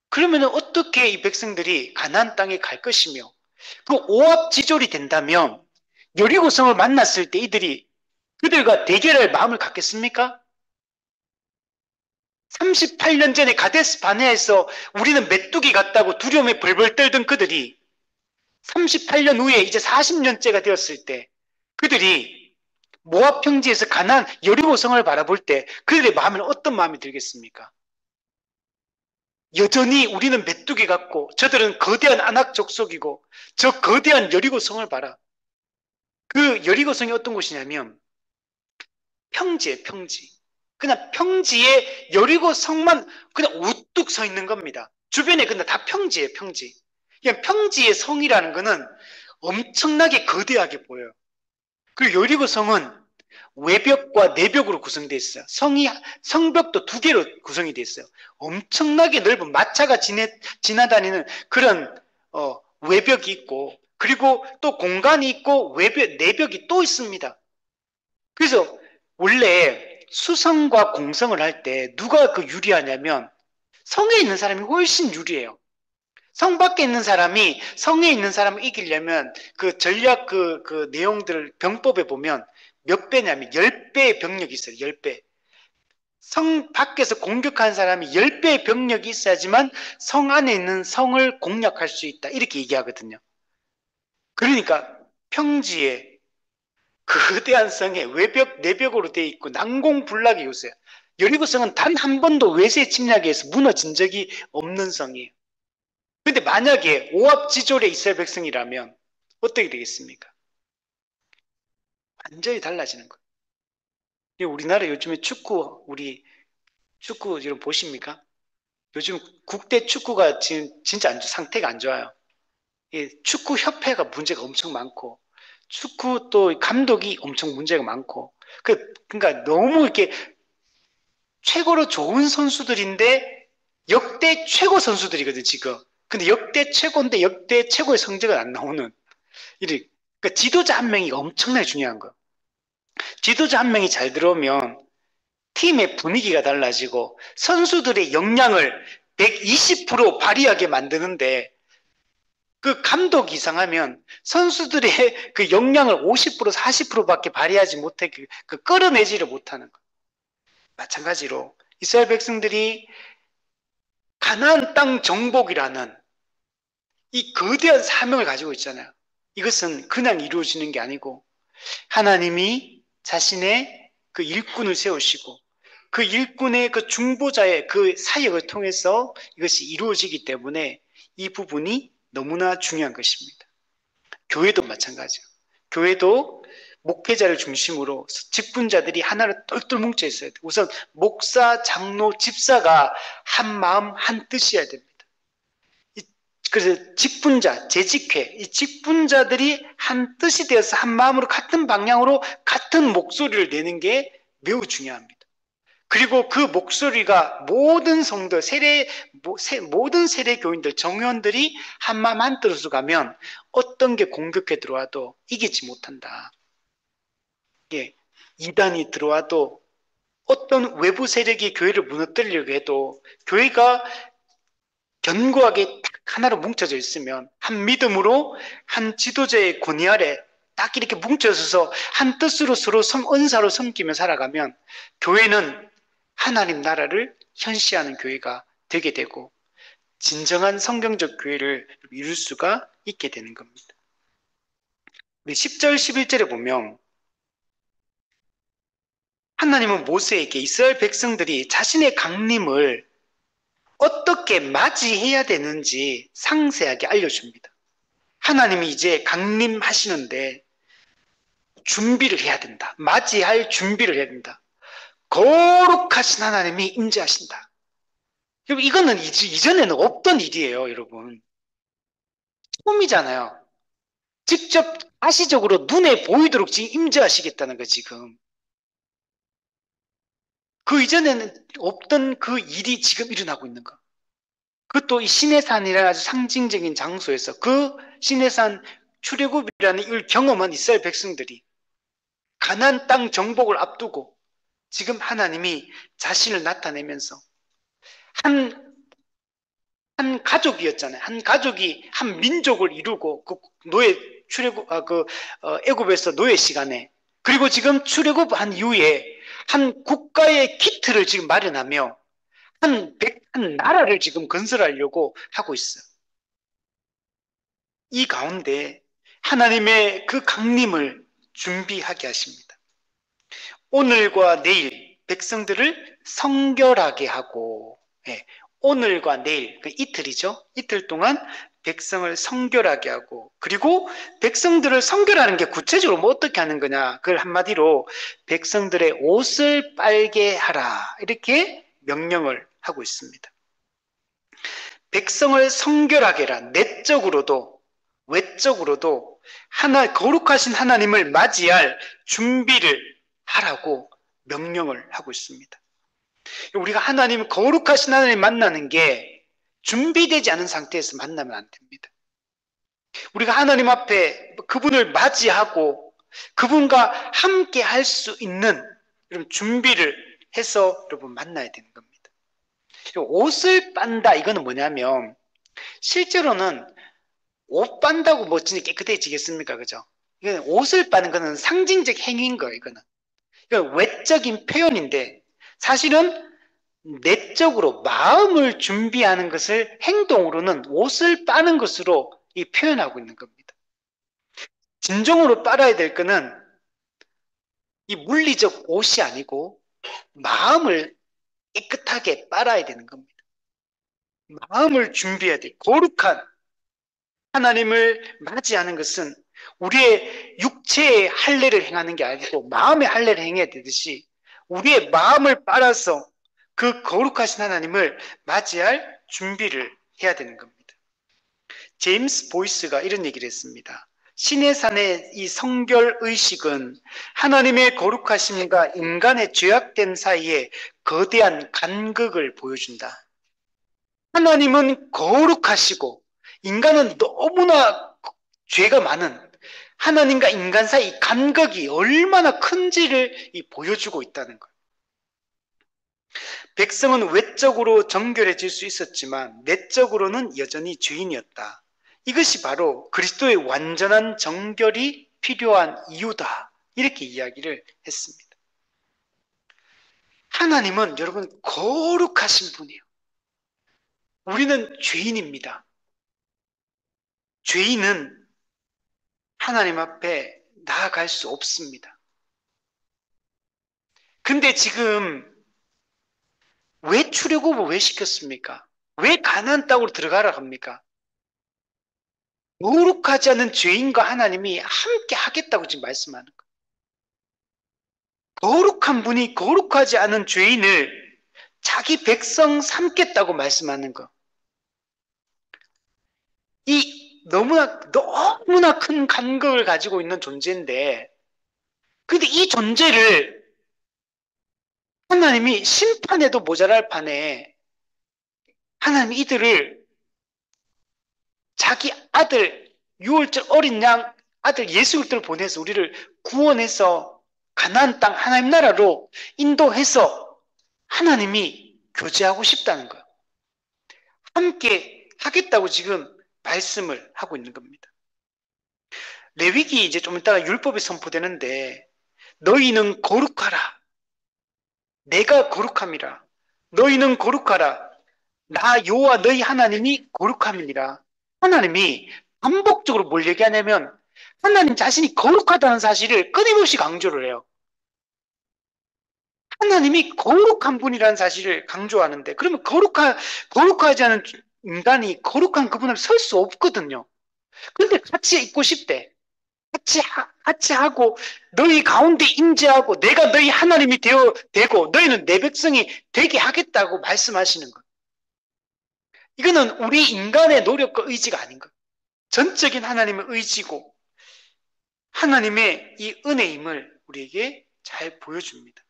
그러면 어떻게 이 백성들이 가나안 땅에 갈 것이며, 그 오합지졸이 된다면 여리고성을 만났을 때 이들이 그들과 대결할 마음을 갖겠습니까? 38년 전에 가데스 바네아에서 우리는 메뚜기 같다고 두려움에 벌벌 떨던 그들이 38년 후에 이제 40년째가 되었을 때 그들이 모압 평지에서 가나안 여리고성을 바라볼 때 그들의 마음에는 어떤 마음이 들겠습니까? 여전히 우리는 메뚜기 같고 저들은 거대한 아낙 족속이고 저 거대한 여리고성을 봐라. 그 여리고성이 어떤 곳이냐면 평지예요, 평지. 그냥 평지에 여리고성만 그냥 우뚝 서 있는 겁니다. 주변에 그냥 다 평지예요, 평지. 그냥 평지의 성이라는 거는 엄청나게 거대하게 보여요. 그리고 여리고성은 외벽과 내벽으로 구성되어 있어요. 성벽도 두 개로 구성이 되어 있어요. 엄청나게 넓은 마차가 지나다니는 그런 외벽이 있고, 그리고 또 공간이 있고 내벽이 또 있습니다. 그래서 원래 수성과 공성을 할 때 누가 그 유리하냐면 성에 있는 사람이 훨씬 유리해요. 성 밖에 있는 사람이 성에 있는 사람을 이기려면 그 전략 그 내용들을 병법에 보면 몇 배냐면 10배의 병력이 있어요. 10배. 성 밖에서 공격하는 사람이 10배의 병력이 있어야지만 성 안에 있는 성을 공략할 수 있다. 이렇게 얘기하거든요. 그러니까 평지에 거대한 성에 외벽, 내벽으로 되어 있고 난공불락이 요새요. 여리고성은 단 한 번도 외세 침략에 의해서 무너진 적이 없는 성이에요. 근데 만약에 오합지졸의 이스라엘 백성이라면 어떻게 되겠습니까? 완전히 달라지는 거예요. 우리나라 요즘에 우리 축구 지금 보십니까? 요즘 국대 축구가 지금 진짜 상태가 안 좋아요. 축구 협회가 문제가 엄청 많고, 축구 또 감독이 엄청 문제가 많고, 그러니까 너무 이렇게 최고로 좋은 선수들인데 역대 최고 선수들이거든, 지금. 근데 역대 최고인데 역대 최고의 성적은 안 나오는. 그러니까 지도자 한 명이 엄청나게 중요한 거. 지도자 한 명이 잘 들어오면 팀의 분위기가 달라지고 선수들의 역량을 120% 발휘하게 만드는데 그 감독 이상하면 선수들의 그 역량을 50% 40%밖에 발휘하지 못해 끌어내지를 못하는 거. 마찬가지로 이스라엘 백성들이 가나안 땅 정복이라는 이 거대한 사명을 가지고 있잖아요. 이것은 그냥 이루어지는 게 아니고 하나님이 자신의 그 일꾼을 세우시고 그 일꾼의 그 중보자의 그 사역을 통해서 이것이 이루어지기 때문에 이 부분이 너무나 중요한 것입니다. 교회도 마찬가지예요. 교회도 목회자를 중심으로 직분자들이 하나로 똘똘 뭉쳐 있어야 돼요. 우선 목사, 장로, 집사가 한 마음 한 뜻이어야 됩니다. 그래서 직분자, 재직회, 이 직분자들이 한 뜻이 되어서 한 마음으로 같은 방향으로 같은 목소리를 내는 게 매우 중요합니다. 그리고 그 목소리가 모든 성도, 모든 세례 교인들, 정회원들이 한 마음 한 뜻으로 가면 어떤 게 공격해 들어와도 이기지 못한다. 예, 이단이 들어와도 어떤 외부 세력이 교회를 무너뜨리려고 해도 교회가 견고하게 딱 하나로 뭉쳐져 있으면 한 믿음으로 한 지도자의 권위 아래 딱 이렇게 뭉쳐져서 한 뜻으로 서로 은사로 섬기며 살아가면 교회는 하나님 나라를 현시하는 교회가 되게 되고 진정한 성경적 교회를 이룰 수가 있게 되는 겁니다. 우리 10절 11절에 보면 하나님은 모세에게 이스라엘 백성들이 자신의 강림을 어떻게 맞이해야 되는지 상세하게 알려줍니다. 하나님이 이제 강림하시는데 준비를 해야 된다. 맞이할 준비를 해야 된다. 거룩하신 하나님이 임재하신다. 이거는 이전에는 없던 일이에요, 여러분. 처음이잖아요. 직접 가시적으로 눈에 보이도록 지금 임재하시겠다는 거 지금. 그 이전에는 없던 그 일이 지금 일어나고 있는 거. 그것도 이 시내산이라는 아주 상징적인 장소에서 그 시내산 출애굽이라는 일 경험한 이스라엘 백성들이 가나안 땅 정복을 앞두고 지금 하나님이 자신을 나타내면서 한 가족이었잖아요. 한 가족이 한 민족을 이루고 그 노예 애굽에서 노예 시간에 그리고 지금 출애굽한 이후에 한 국가의 키트를 지금 마련하며 한 나라를 지금 건설하려고 하고 있어요. 이 가운데 하나님의 그 강림을 준비하게 하십니다. 오늘과 내일 백성들을 성결하게 하고 오늘과 내일 그 이틀이죠. 이틀 동안 백성을 성결하게 하고 그리고 백성들을 성결하는 게 구체적으로 뭐 어떻게 하는 거냐 그걸 한마디로 백성들의 옷을 빨게 하라 이렇게 명령을 하고 있습니다. 백성을 성결하게 해라. 내적으로도 외적으로도 거룩하신 하나님을 맞이할 준비를 하라고 명령을 하고 있습니다. 우리가 하나님, 거룩하신 하나님 만나는 게 준비되지 않은 상태에서 만나면 안 됩니다. 우리가 하나님 앞에 그분을 맞이하고 그분과 함께 할 수 있는 이런 준비를 해서 여러분 만나야 되는 겁니다. 옷을 빤다, 이거는 뭐냐면 실제로는 옷 빤다고 뭐 진짜 깨끗해지겠습니까? 그죠? 이건 옷을 빠는 거는 상징적 행위인 거예요, 이거는. 이건 외적인 표현인데 사실은 내적으로 마음을 준비하는 것을 행동으로는 옷을 빠는 것으로 이 표현하고 있는 겁니다. 진정으로 빨아야 될 거는 이 물리적 옷이 아니고 마음을 깨끗하게 빨아야 되는 겁니다. 마음을 준비해야 돼. 거룩한 하나님을 맞이하는 것은 우리의 육체의 할례를 행하는 게 아니고 마음의 할례를 행해야 되듯이 우리의 마음을 빨아서 그 거룩하신 하나님을 맞이할 준비를 해야 되는 겁니다. 제임스 보이스가 이런 얘기를 했습니다. 신의 산의 이 성결 의식은 하나님의 거룩하심과 인간의 죄악됨 사이에 거대한 간극을 보여준다. 하나님은 거룩하시고 인간은 너무나 죄가 많은 하나님과 인간 사이 간극이 얼마나 큰지를 보여주고 있다는 거예요. 백성은 외적으로 정결해질 수 있었지만 내적으로는 여전히 죄인이었다. 이것이 바로 그리스도의 완전한 정결이 필요한 이유다. 이렇게 이야기를 했습니다. 하나님은 여러분 거룩하신 분이에요. 우리는 죄인입니다. 죄인은 하나님 앞에 나아갈 수 없습니다. 근데 지금 왜 출애굽을 왜 시켰습니까? 왜 가나안 땅으로 들어가라 합니까? 거룩하지 않은 죄인과 하나님이 함께 하겠다고 지금 말씀하는 거예요. 거룩한 분이 거룩하지 않은 죄인을 자기 백성 삼겠다고 말씀하는 거. 이 너무나 큰 간극을 가지고 있는 존재인데, 근데 이 존재를 하나님이 심판해도 모자랄 판에 하나님이 이들을 자기 아들, 유월절 어린 양 아들 예수 그리스도를 보내서 우리를 구원해서 가나안 땅 하나님 나라로 인도해서 하나님이 교제하고 싶다는 거예요. 함께 하겠다고 지금 말씀을 하고 있는 겁니다. 레위기 이제 좀 이따가 율법이 선포되는데 너희는 거룩하라. 내가 거룩함이라. 너희는 거룩하라. 나 여호와 너희 하나님이 거룩함이니라. 하나님이 반복적으로 뭘 얘기하냐면 하나님 자신이 거룩하다는 사실을 끊임없이 강조를 해요. 하나님이 거룩한 분이라는 사실을 강조하는데 그러면 거룩하지 않은 인간이 거룩한 그분 앞에 설 수 없거든요. 그런데 같이 있고 싶대. 같이 하고 너희 가운데 임재하고 내가 너희 하나님이 되고 너희는 내 백성이 되게 하겠다고 말씀하시는 것. 이거는 우리 인간의 노력과 의지가 아닌 것. 전적인 하나님의 의지고 하나님의 이 은혜임을 우리에게 잘 보여줍니다.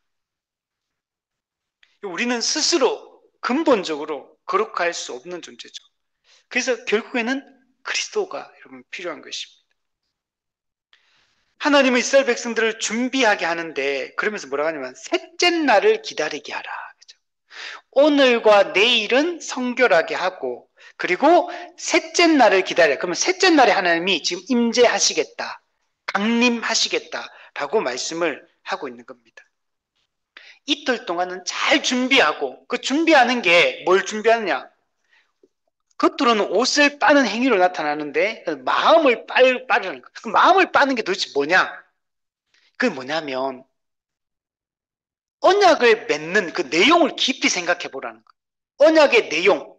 우리는 스스로 근본적으로 거룩할 수 없는 존재죠. 그래서 결국에는 그리스도가 여러분 필요한 것입니다. 하나님은 이스라엘 백성들을 준비하게 하는데 그러면서 뭐라고 하냐면 셋째 날을 기다리게 하라. 그렇죠? 오늘과 내일은 성결하게 하고 그리고 셋째 날을 기다려. 그러면 셋째 날에 하나님이 지금 임재하시겠다. 강림하시겠다라고 말씀을 하고 있는 겁니다. 이틀 동안은 잘 준비하고 그 준비하는 게 뭘 준비하느냐? 겉으로는 옷을 빠는 행위로 나타나는데 마음을 빠르는 거. 그 마음을 빠는 게 도대체 뭐냐? 그게 뭐냐면 언약을 맺는 그 내용을 깊이 생각해 보라는 거예요. 언약의 내용.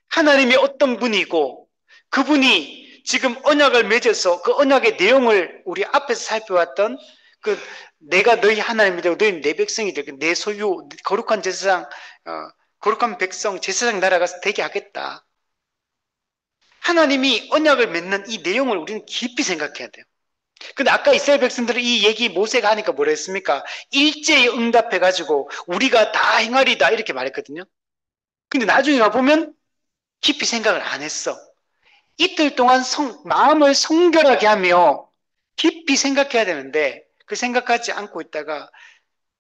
하나님이 어떤 분이고 그분이 지금 언약을 맺어서 그 언약의 내용을 우리 앞에서 살펴왔던 그 내가 너희 하나님이 되고 너희 내 백성이 되고 내 소유 거룩한 제사장 거룩한 백성 제사장 나라가 되게 하겠다. 하나님이 언약을 맺는 이 내용을 우리는 깊이 생각해야 돼요. 근데 아까 이스라엘 백성들은 이 얘기 모세가 하니까 뭐라 했습니까? 일제히 응답해가지고 우리가 다 행하리다 이렇게 말했거든요. 근데 나중에 가보면 깊이 생각을 안 했어. 이틀 동안 마음을 성결하게 하며 깊이 생각해야 되는데 그 생각하지 않고 있다가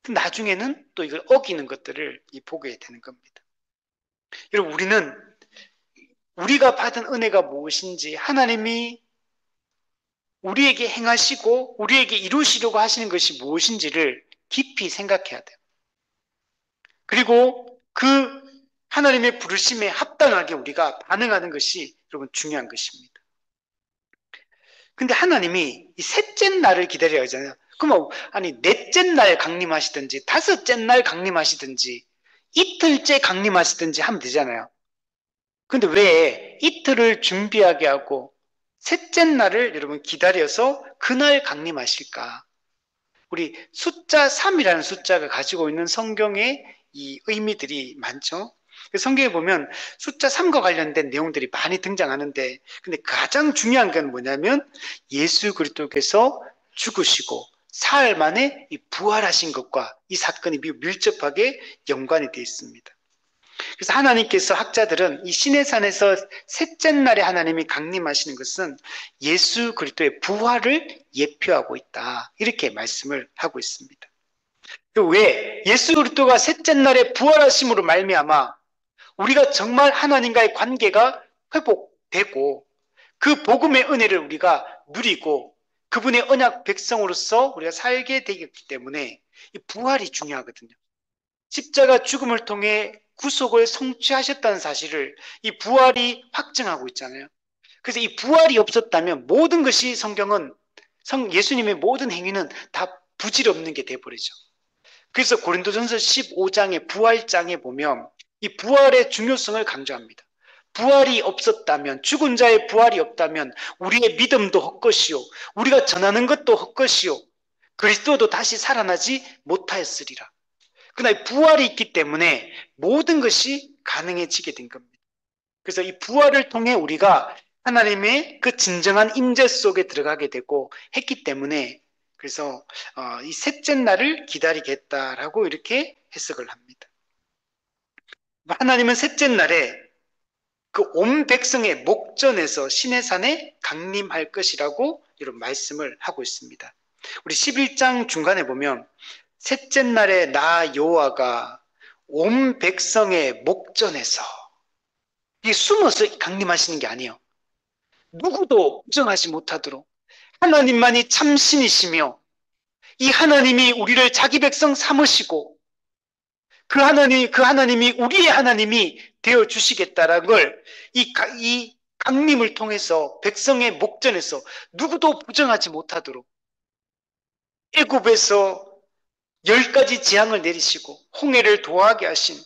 나중에는 또 이걸 어기는 것들을 보게 되는 겁니다. 여러분, 우리가 받은 은혜가 무엇인지, 하나님이 우리에게 행하시고 우리에게 이루시려고 하시는 것이 무엇인지를 깊이 생각해야 돼요. 그리고 그 하나님의 부르심에 합당하게 우리가 반응하는 것이 여러분 중요한 것입니다. 근데 하나님이 이 셋째 날을 기다려야 하잖아요. 그럼 아니 넷째 날 강림하시든지 다섯째 날 강림하시든지 이틀째 강림하시든지 하면 되잖아요. 근데 왜 이틀을 준비하게 하고 셋째 날을 여러분 기다려서 그날 강림하실까? 우리 숫자 3이라는 숫자가 가지고 있는 성경의 이 의미들이 많죠. 성경에 보면 숫자 3과 관련된 내용들이 많이 등장하는데, 근데 가장 중요한 건 뭐냐면 예수 그리스도께서 죽으시고 사흘 만에 부활하신 것과 이 사건이 밀접하게 연관이 되어 있습니다. 그래서 하나님께서 학자들은 이 시내산에서 셋째 날에 하나님이 강림하시는 것은 예수 그리스도의 부활을 예표하고 있다. 이렇게 말씀을 하고 있습니다. 왜 예수 그리스도가 셋째 날에 부활하심으로 말미암아 우리가 정말 하나님과의 관계가 회복되고 그 복음의 은혜를 우리가 누리고 그분의 언약 백성으로서 우리가 살게 되기 때문에 이 부활이 중요하거든요. 십자가 죽음을 통해 구속을 성취하셨다는 사실을 이 부활이 확증하고 있잖아요. 그래서 이 부활이 없었다면 모든 것이 성경은 예수님의 모든 행위는 다 부질없는 게 돼버리죠. 그래서 고린도전서 15장의 부활장에 보면 이 부활의 중요성을 강조합니다. 부활이 없었다면, 죽은 자의 부활이 없다면 우리의 믿음도 헛것이요 우리가 전하는 것도 헛것이요 그리스도도 다시 살아나지 못하였으리라. 그러나 부활이 있기 때문에 모든 것이 가능해지게 된 겁니다. 그래서 이 부활을 통해 우리가 하나님의 그 진정한 임재 속에 들어가게 되고 했기 때문에 그래서 이 셋째 날을 기다리겠다라고 이렇게 해석을 합니다. 하나님은 셋째 날에 그 온 백성의 목전에서 시내산에 강림할 것이라고 이런 말씀을 하고 있습니다. 우리 11장 중간에 보면 셋째 날에 나 여호와가 온 백성의 목전에서 이 숨어서 강림하시는 게 아니에요. 누구도 부정하지 못하도록 하나님만이 참 신이시며 이 하나님이 우리를 자기 백성 삼으시고 그 하나님이 우리의 하나님이 되어 주시겠다라는 걸 이 강림을 통해서 백성의 목전에서 누구도 부정하지 못하도록 애굽에서 10가지 재앙을 내리시고 홍해를 도하게 하신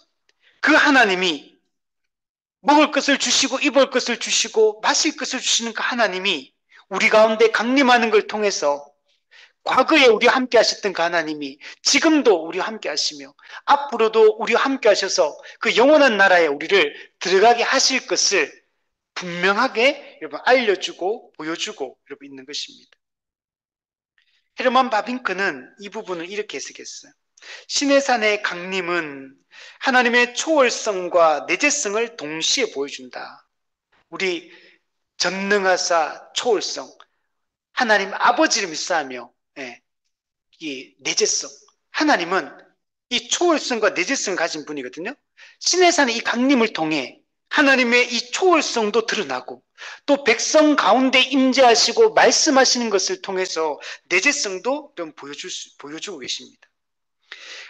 그 하나님이 먹을 것을 주시고 입을 것을 주시고 마실 것을 주시는 그 하나님이 우리 가운데 강림하는 걸 통해서 과거에 우리와 함께 하셨던 그 하나님이 지금도 우리와 함께 하시며 앞으로도 우리와 함께 하셔서 그 영원한 나라에 우리를 들어가게 하실 것을 분명하게 여러분 알려주고 보여주고 여러분 있는 것입니다. 헤르만 바빙크는 이 부분을 이렇게 해석했어요. 시내산의 강림은 하나님의 초월성과 내재성을 동시에 보여준다. 우리 전능하사 초월성, 하나님 아버지를 믿사하며 이 내재성, 하나님은 이 초월성과 내재성을 가진 분이거든요. 시내산의 이 강림을 통해 하나님의 이 초월성도 드러나고 또 백성 가운데 임재하시고 말씀하시는 것을 통해서 내재성도 좀 보여주고 계십니다.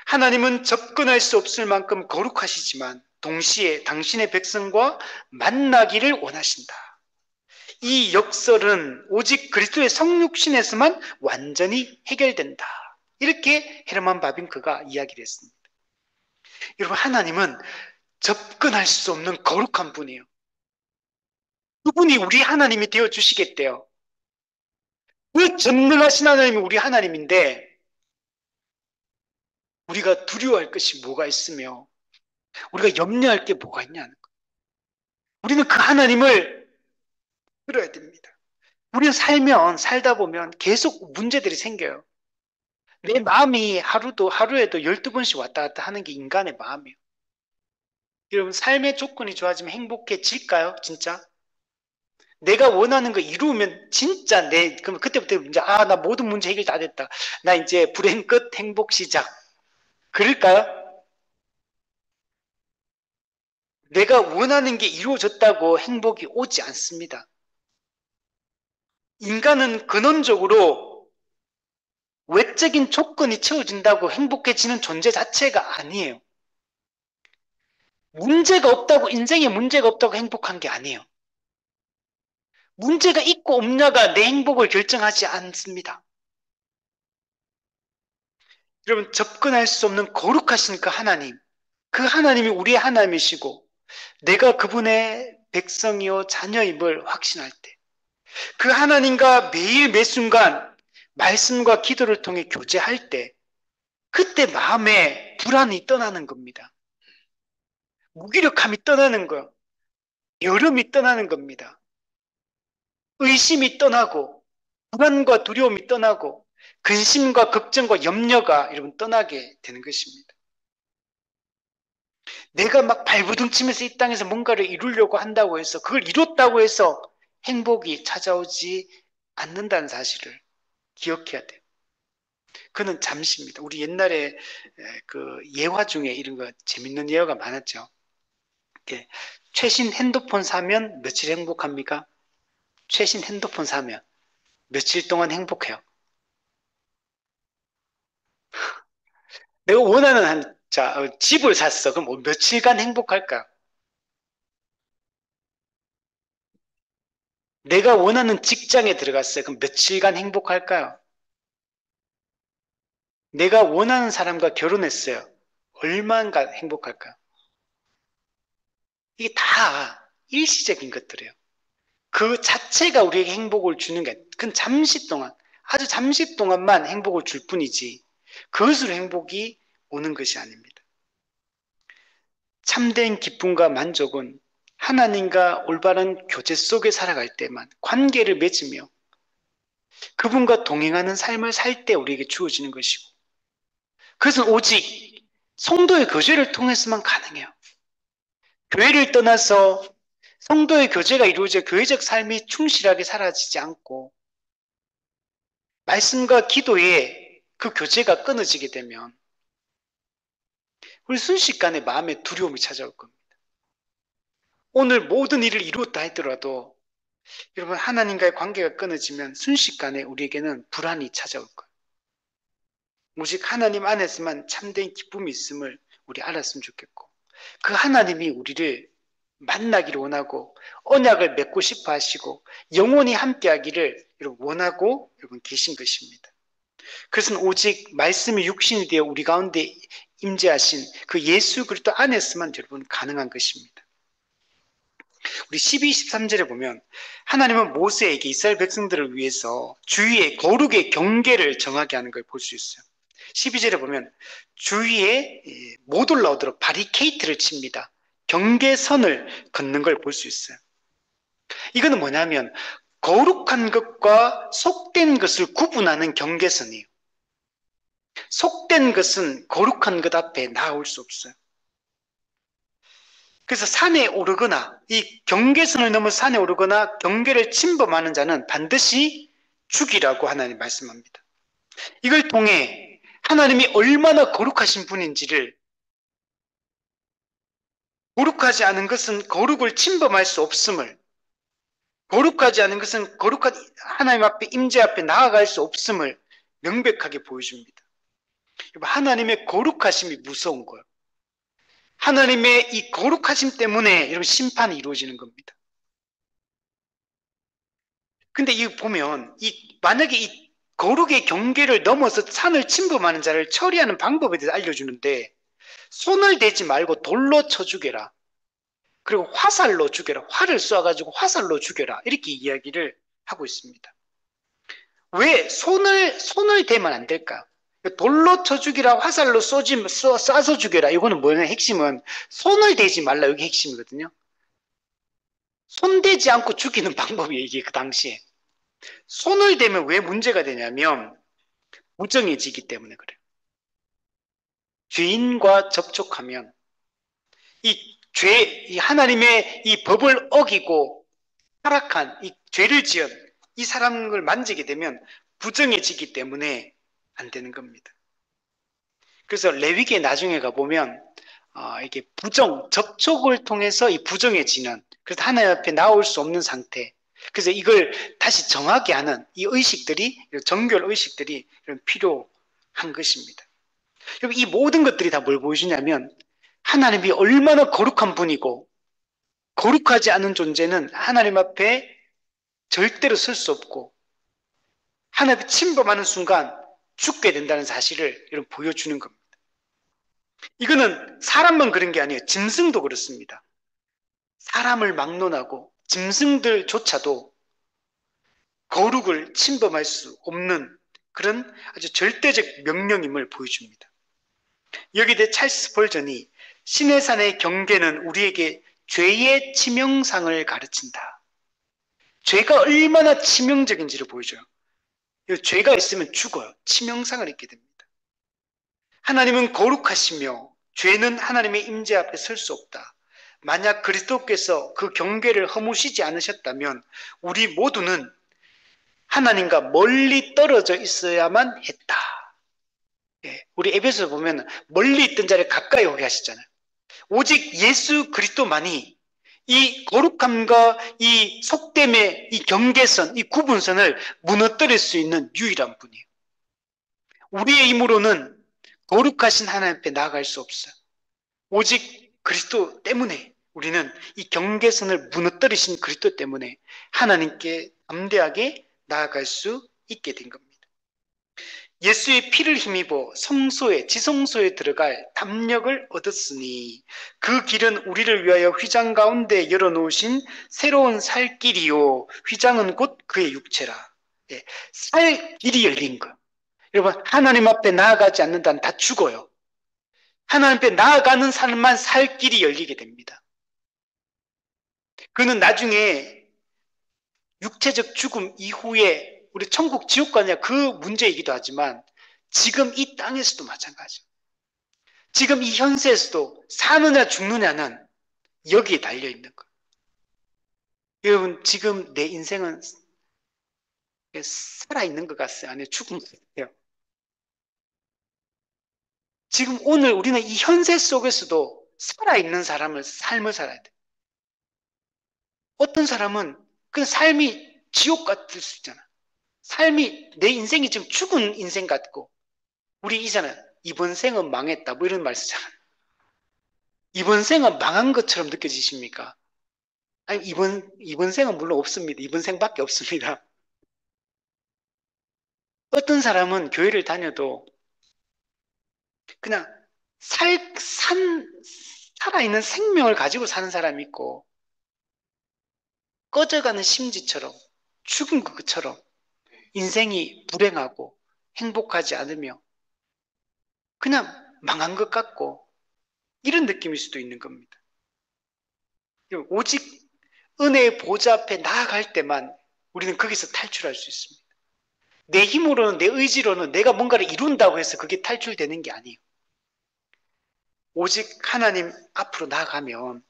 하나님은 접근할 수 없을 만큼 거룩하시지만 동시에 당신의 백성과 만나기를 원하신다. 이 역설은 오직 그리스도의 성육신에서만 완전히 해결된다. 이렇게 헤르만 바빙크가 이야기를 했습니다. 여러분, 하나님은 접근할 수 없는 거룩한 분이에요. 그분이 우리 하나님이 되어주시겠대요. 그 전능하신 하나님이 우리 하나님인데 우리가 두려워할 것이 뭐가 있으며 우리가 염려할 게 뭐가 있냐는 거예요. 우리는 그 하나님을 들어야 됩니다. 우리는 살다 보면 계속 문제들이 생겨요. 내 마음이 하루에도 12번씩 왔다 갔다 하는 게 인간의 마음이에요. 여러분, 삶의 조건이 좋아지면 행복해질까요? 진짜? 내가 원하는 거 이루면 진짜 그럼 그때부터 이제, 나 모든 문제 해결 다 됐다. 나 이제 불행 끝, 행복 시작. 그럴까요? 내가 원하는 게 이루어졌다고 행복이 오지 않습니다. 인간은 근원적으로 외적인 조건이 채워진다고 행복해지는 존재 자체가 아니에요. 인생에 문제가 없다고 행복한 게 아니에요. 문제가 있고 없냐가 내 행복을 결정하지 않습니다. 여러분, 접근할 수 없는 거룩하신 그 하나님, 그 하나님이 우리의 하나님이시고, 내가 그분의 백성이요 자녀임을 확신할 때, 그 하나님과 매일 매순간 말씀과 기도를 통해 교제할 때, 그때 마음에 불안이 떠나는 겁니다. 무기력함이 떠나는 거예요. 여름이 떠나는 겁니다. 의심이 떠나고, 불안과 두려움이 떠나고, 근심과 걱정과 염려가 여러분 떠나게 되는 것입니다. 내가 막 발부둥치면서 이 땅에서 뭔가를 이루려고 한다고 해서 그걸 이뤘다고 해서 행복이 찾아오지 않는다는 사실을 기억해야 돼요. 그는 잠시입니다. 우리 옛날에 그 예화 중에 이런 거 재밌는 예화가 많았죠. 최신 핸드폰 사면 며칠 행복합니까? 최신 핸드폰 사면 며칠 동안 행복해요. 내가 원하는 집을 샀어. 그럼 며칠간 행복할까? 내가 원하는 직장에 들어갔어요. 그럼 며칠간 행복할까요? 내가 원하는 사람과 결혼했어요. 얼마나 행복할까요? 이게 다 일시적인 것들이에요. 그 자체가 우리에게 행복을 주는 게, 그건 잠시 동안, 아주 잠시 동안만 행복을 줄 뿐이지, 그것으로 행복이 오는 것이 아닙니다. 참된 기쁨과 만족은 하나님과 올바른 교제 속에 살아갈 때만, 관계를 맺으며 그분과 동행하는 삶을 살 때 우리에게 주어지는 것이고, 그것은 오직 성도의 교제를 통해서만 가능해요. 교회를 떠나서 성도의 교제가 이루어져 교회적 삶이 충실하게 사라지지 않고 말씀과 기도에 그 교제가 끊어지게 되면 우리 순식간에 마음에 두려움이 찾아올 겁니다. 오늘 모든 일을 이루었다 하더라도 여러분, 하나님과의 관계가 끊어지면 순식간에 우리에게는 불안이 찾아올 거예요. 오직 하나님 안에서만 참된 기쁨이 있음을 우리 알았으면 좋겠고, 그 하나님이 우리를 만나기를 원하고 언약을 맺고 싶어 하시고 영원히 함께 하기를 여러분 원하고 여러분 계신 것입니다. 그것은 오직 말씀이 육신이 되어 우리 가운데 임재하신 그 예수 그리스도 안에서만 여러분 가능한 것입니다. 우리 12, 13절에 보면 하나님은 모세에게 이스라엘 백성들을 위해서 주위에 거룩의 경계를 정하게 하는 걸 볼 수 있어요. 12절에 보면 주위에 못 올라오도록 바리케이트를 칩니다. 경계선을 걷는 걸 볼 수 있어요. 이거는 뭐냐면 거룩한 것과 속된 것을 구분하는 경계선이에요. 속된 것은 거룩한 것 앞에 나올 수 없어요. 그래서 산에 오르거나 이 경계선을 넘어 산에 오르거나 경계를 침범하는 자는 반드시 죽이라고 하나님 말씀합니다. 이걸 통해 하나님이 얼마나 거룩하신 분인지를, 거룩하지 않은 것은 거룩을 침범할 수 없음을, 거룩하지 않은 것은 거룩한 하나님 앞에 임재 앞에 나아갈 수 없음을 명백하게 보여줍니다. 하나님의 거룩하심이 무서운 거예요. 하나님의 이 거룩하심 때문에 여러분 심판이 이루어지는 겁니다. 근데 이 보면 만약에 이 거룩의 경계를 넘어서 산을 침범하는 자를 처리하는 방법에 대해서 알려주는데, 손을 대지 말고 돌로 쳐 죽여라. 그리고 화살로 죽여라. 활을 쏘아가지고 화살로 죽여라. 이렇게 이야기를 하고 있습니다. 왜 손을 대면 안 될까? 돌로 쳐 죽이라, 화살로 쏴서 죽여라. 이거는 뭐냐? 핵심은 손을 대지 말라. 여기 핵심이거든요. 손 대지 않고 죽이는 방법이에요, 이게 그 당시에. 손을 대면 왜 문제가 되냐면 무정해지기 때문에 그래요. 죄인과 접촉하면 이 하나님의 이 법을 어기고 타락한 이 죄를 지은 이 사람을 만지게 되면 부정해지기 때문에 안 되는 겁니다. 그래서 레위기에 나중에 가보면 이게 접촉을 통해서 이 부정해지는, 그래서 하나님 앞에 나올 수 없는 상태. 그래서 이걸 다시 정하게 하는 이 의식들이, 정결 의식들이 필요한 것입니다. 이 모든 것들이 다 뭘 보여주냐면 하나님이 얼마나 거룩한 분이고 거룩하지 않은 존재는 하나님 앞에 절대로 설 수 없고 하나님이 침범하는 순간 죽게 된다는 사실을 여러분 보여주는 겁니다. 이거는 사람만 그런 게 아니에요. 짐승도 그렇습니다. 사람을 막론하고 짐승들조차도 거룩을 침범할 수 없는 그런 아주 절대적 명령임을 보여줍니다. 여기에 대해 찰스 스펄전이 신의 산의 경계는 우리에게 죄의 치명상을 가르친다. 죄가 얼마나 치명적인지를 보여줘요. 죄가 있으면 죽어요. 치명상을 입게 됩니다. 하나님은 거룩하시며 죄는 하나님의 임재 앞에 설 수 없다. 만약 그리스도께서 그 경계를 허무시지 않으셨다면 우리 모두는 하나님과 멀리 떨어져 있어야만 했다. 우리 에베소서 보면 멀리 있던 자를 가까이 오게 하시잖아요. 오직 예수 그리스도만이 이 거룩함과 이 속됨의 이 경계선, 이 구분선을 무너뜨릴 수 있는 유일한 분이에요. 우리의 힘으로는 거룩하신 하나님 앞에 나아갈 수 없어요. 오직 그리스도 때문에 우리는 이 경계선을 무너뜨리신 그리스도 때문에 하나님께 담대하게 나아갈 수 있게 된 겁니다. 예수의 피를 힘입어 성소에 지성소에 들어갈 담력을 얻었으니 그 길은 우리를 위하여 휘장 가운데 열어놓으신 새로운 살 길이요 휘장은 곧 그의 육체라. 살 길이 열린 거. 여러분 하나님 앞에 나아가지 않는다는 다 죽어요. 하나님 앞에 나아가는 사람만 살 길이 열리게 됩니다. 그는 나중에 육체적 죽음 이후에 우리 천국 지옥 가냐 그 문제이기도 하지만 지금 이 땅에서도 마찬가지예요. 지금 이 현세에서도 사느냐 죽느냐는 여기에 달려있는 거예요. 여러분 지금 내 인생은 살아있는 것 같아요? 아니면 죽은 것 같아요? 지금 오늘 우리는 이 현세 속에서도 살아있는 삶을 살아야 돼요. 어떤 사람은 그 삶이 지옥 같을 수 있잖아. 삶이 내 인생이 지금 죽은 인생 같고 우리 이제는 이번 생은 망했다 뭐 이런 말 쓰잖아요. 이번 생은 망한 것처럼 느껴지십니까? 아니 이번 생은 물론 없습니다. 이번 생밖에 없습니다. 어떤 사람은 교회를 다녀도 그냥 살아있는 생명을 가지고 사는 사람이 있고 꺼져가는 심지처럼 죽은 것처럼 인생이 불행하고 행복하지 않으며 그냥 망한 것 같고 이런 느낌일 수도 있는 겁니다. 오직 은혜의 보좌 앞에 나아갈 때만 우리는 거기서 탈출할 수 있습니다. 내 힘으로는 내 의지로는 내가 뭔가를 이룬다고 해서 그게 탈출되는 게 아니에요. 오직 하나님 앞으로 나아가면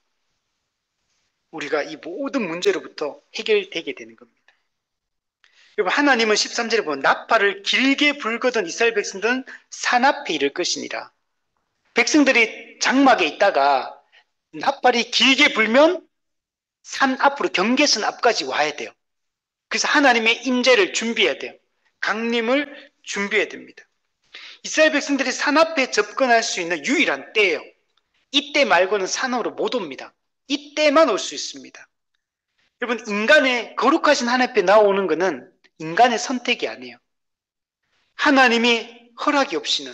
우리가 이 모든 문제로부터 해결되게 되는 겁니다. 여러분 하나님은 13절에 보면 나팔을 길게 불거든 이스라엘 백성들은 산 앞에 이를 것이니라. 백성들이 장막에 있다가 나팔이 길게 불면 산 앞으로 경계선 앞까지 와야 돼요. 그래서 하나님의 임재를 준비해야 돼요. 강림을 준비해야 됩니다. 이스라엘 백성들이 산 앞에 접근할 수 있는 유일한 때예요. 이때 말고는 산으로 못 옵니다. 이때만 올 수 있습니다. 여러분 인간의 거룩하신 하나님 앞에 나오는 것은 인간의 선택이 아니에요. 하나님이 허락이 없이는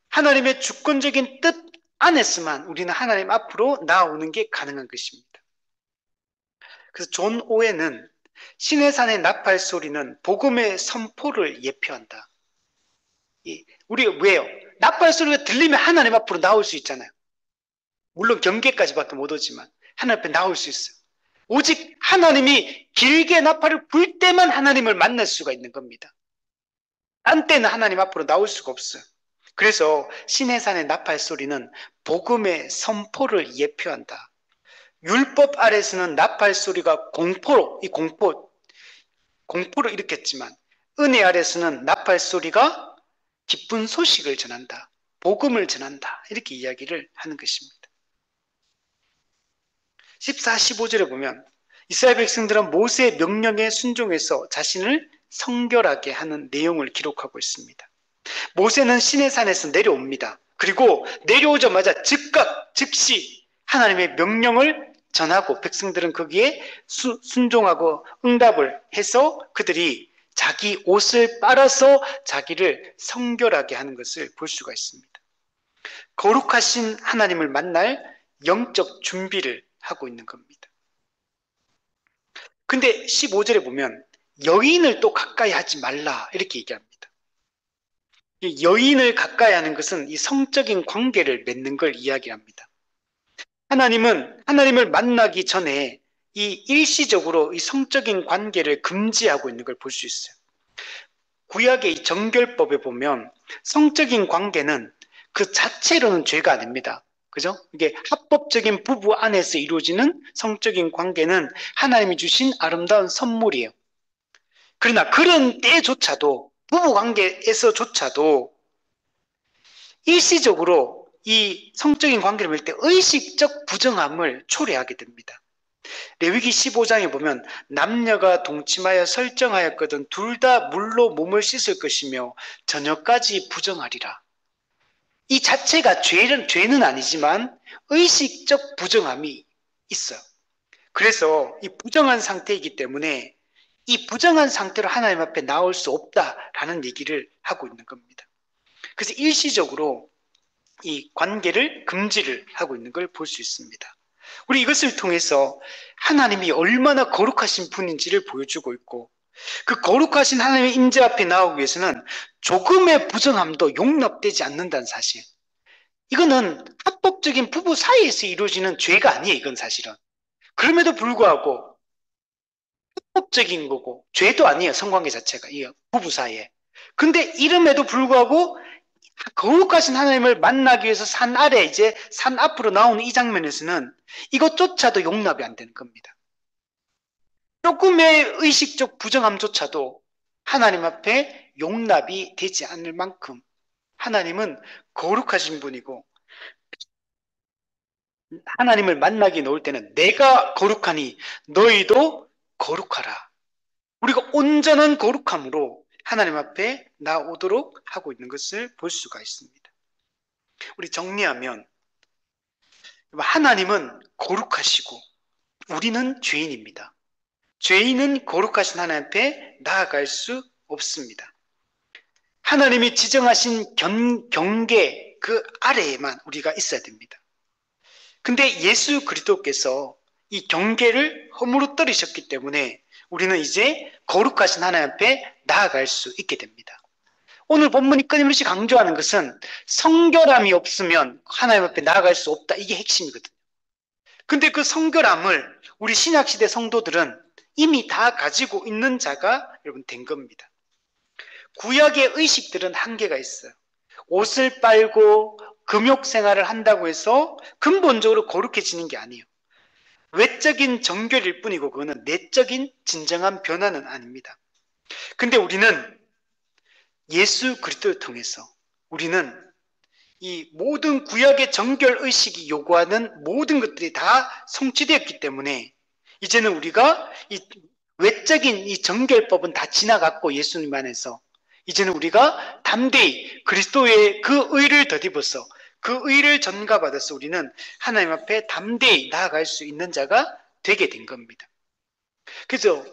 하나님의 주권적인 뜻 안에서만 우리는 하나님 앞으로 나오는 게 가능한 것입니다. 그래서 존 오웬은 신의 산의 나팔 소리는 복음의 선포를 예표한다. 우리가 왜요? 나팔 소리가 들리면 하나님 앞으로 나올 수 있잖아요. 물론 경계까지밖에 못 오지만 하나님 앞에 나올 수 있어요. 오직 하나님이 길게 나팔을 불 때만 하나님을 만날 수가 있는 겁니다. 딴 때는 하나님 앞으로 나올 수가 없어요. 그래서 시내산의 나팔 소리는 복음의 선포를 예표한다. 율법 아래서는 나팔 소리가 공포로 일으켰지만 은혜 아래서는 나팔 소리가 기쁜 소식을 전한다. 복음을 전한다. 이렇게 이야기를 하는 것입니다. 14, 15절에 보면 이스라엘 백성들은 모세의 명령에 순종해서 자신을 성결하게 하는 내용을 기록하고 있습니다. 모세는 시내산에서 내려옵니다. 그리고 내려오자마자 즉시 하나님의 명령을 전하고 백성들은 거기에 순종하고 응답을 해서 그들이 자기 옷을 빨아서 자기를 성결하게 하는 것을 볼 수가 있습니다. 거룩하신 하나님을 만날 영적 준비를 하고 있는 겁니다. 근데 15절에 보면 여인을 또 가까이 하지 말라 이렇게 얘기합니다. 여인을 가까이 하는 것은 이 성적인 관계를 맺는 걸 이야기합니다. 하나님은 하나님을 만나기 전에 이 일시적으로 이 성적인 관계를 금지하고 있는 걸 볼 수 있어요. 구약의 이 정결법에 보면 성적인 관계는 그 자체로는 죄가 아닙니다. 그죠? 이게 합법적인 부부 안에서 이루어지는 성적인 관계는 하나님이 주신 아름다운 선물이에요. 그러나 그런 때조차도 부부 관계에서조차도 일시적으로 이 성적인 관계를 맺을 때 의식적 부정함을 초래하게 됩니다. 레위기 15장에 보면 남녀가 동침하여 설정하였거든 둘 다 물로 몸을 씻을 것이며 저녁까지 부정하리라. 이 자체가 죄는 아니지만 의식적 부정함이 있어요. 그래서 이 부정한 상태이기 때문에 이 부정한 상태로 하나님 앞에 나올 수 없다라는 얘기를 하고 있는 겁니다. 그래서 일시적으로 이 관계를 금지를 하고 있는 걸 볼 수 있습니다. 우리 이것을 통해서 하나님이 얼마나 거룩하신 분인지를 보여주고 있고 그 거룩하신 하나님의 임재 앞에 나오기 위해서는 조금의 부정함도 용납되지 않는다는 사실. 이거는 합법적인 부부 사이에서 이루어지는 죄가 아니에요. 이건 사실은. 그럼에도 불구하고 합법적인 거고 죄도 아니에요. 성관계 자체가 이 부부 사이에. 근데 이름에도 불구하고 거룩하신 하나님을 만나기 위해서 산 아래 이제 산 앞으로 나오는 이 장면에서는 이것조차도 용납이 안 되는 겁니다. 조금의 의식적 부정함조차도 하나님 앞에 용납이 되지 않을 만큼 하나님은 거룩하신 분이고 하나님을 만나기 놓을 때는 내가 거룩하니 너희도 거룩하라. 우리가 온전한 거룩함으로 하나님 앞에 나오도록 하고 있는 것을 볼 수가 있습니다. 우리 정리하면 하나님은 거룩하시고 우리는 죄인입니다. 죄인은 거룩하신 하나님 앞에 나아갈 수 없습니다. 하나님이 지정하신 경계 그 아래에만 우리가 있어야 됩니다. 근데 예수 그리스도께서 이 경계를 허물어뜨리셨기 때문에 우리는 이제 거룩하신 하나님 앞에 나아갈 수 있게 됩니다. 오늘 본문이 끊임없이 강조하는 것은 성결함이 없으면 하나님 앞에 나아갈 수 없다. 이게 핵심이거든요. 근데 그 성결함을 우리 신약시대 성도들은 이미 다 가지고 있는 자가 여러분 된 겁니다. 구약의 의식들은 한계가 있어요. 옷을 빨고 금욕 생활을 한다고 해서 근본적으로 거룩해지는 게 아니에요. 외적인 정결일 뿐이고 그거는 내적인 진정한 변화는 아닙니다. 근데 우리는 예수 그리스도를 통해서 우리는 이 모든 구약의 정결 의식이 요구하는 모든 것들이 다 성취되었기 때문에 이제는 우리가 이 외적인 이 정결법은 다 지나갔고 예수님 안에서 이제는 우리가 담대히 그리스도의 그 의를 덧입어서 그 의를 전가받아서 우리는 하나님 앞에 담대히 나아갈 수 있는 자가 되게 된 겁니다. 그래서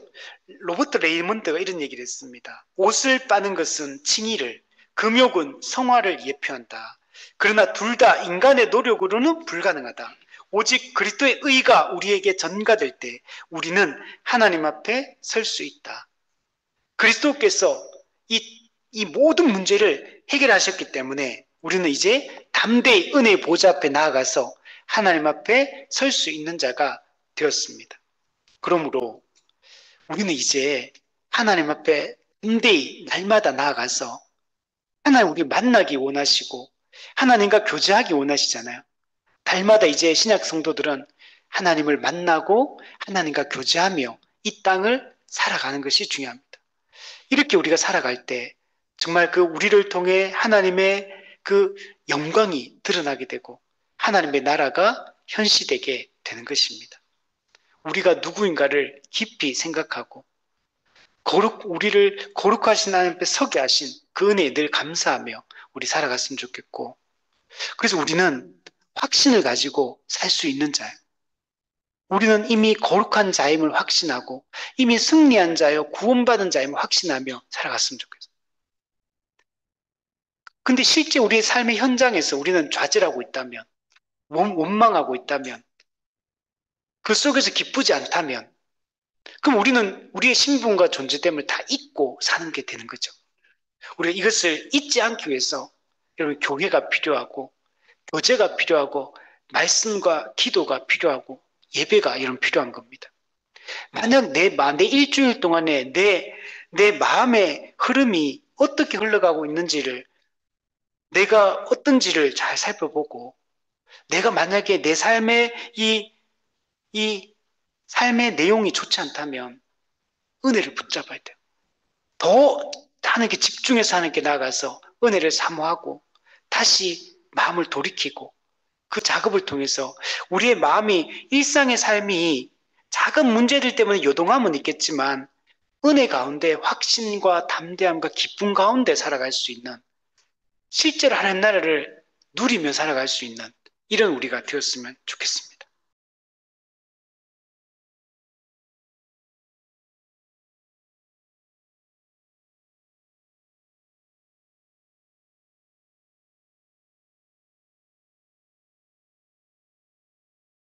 로버트 레이먼드가 이런 얘기를 했습니다. 옷을 빠는 것은 칭의를, 금욕은 성화를 예표한다. 그러나 둘 다 인간의 노력으로는 불가능하다. 오직 그리스도의 의가 우리에게 전가될 때 우리는 하나님 앞에 설 수 있다. 그리스도께서 이 모든 문제를 해결하셨기 때문에 우리는 이제 담대히 은혜의 보좌 앞에 나아가서 하나님 앞에 설 수 있는 자가 되었습니다. 그러므로 우리는 이제 하나님 앞에 담대히 날마다 나아가서 하나님 우리 만나기 원하시고 하나님과 교제하기 원하시잖아요. 달마다 이제 신약 성도들은 하나님을 만나고 하나님과 교제하며 이 땅을 살아가는 것이 중요합니다. 이렇게 우리가 살아갈 때 정말 그 우리를 통해 하나님의 그 영광이 드러나게 되고 하나님의 나라가 현시되게 되는 것입니다. 우리가 누구인가를 깊이 생각하고 우리를 거룩하신 하나님 앞에 서게 하신 그 은혜에 늘 감사하며 우리 살아갔으면 좋겠고, 그래서 우리는 확신을 가지고 살 수 있는 자예요. 우리는 이미 거룩한 자임을 확신하고 이미 승리한 자여 구원받은 자임을 확신하며 살아갔으면 좋겠어요. 근데 실제 우리의 삶의 현장에서 우리는 좌절하고 있다면, 원망하고 있다면, 그 속에서 기쁘지 않다면, 그럼 우리는 우리의 신분과 존재됨을 다 잊고 사는 게 되는 거죠. 우리가 이것을 잊지 않기 위해서 여러분 교회가 필요하고 교제가 필요하고 말씀과 기도가 필요하고 예배가 이런 필요한 겁니다. 만약 내 일주일 동안에 내 마음의 흐름이 어떻게 흘러가고 있는지를 내가 어떤지를 잘 살펴보고 내가 만약에 내 삶의 이 삶의 내용이 좋지 않다면 은혜를 붙잡아야 돼요. 더 하나님께 집중해서 하나님께 나아가서 은혜를 사모하고 다시 마음을 돌이키고 그 작업을 통해서 우리의 마음이 일상의 삶이 작은 문제들 때문에 요동함은 있겠지만 은혜 가운데 확신과 담대함과 기쁨 가운데 살아갈 수 있는 실제로 하나님 나라를 누리며 살아갈 수 있는 이런 우리가 되었으면 좋겠습니다.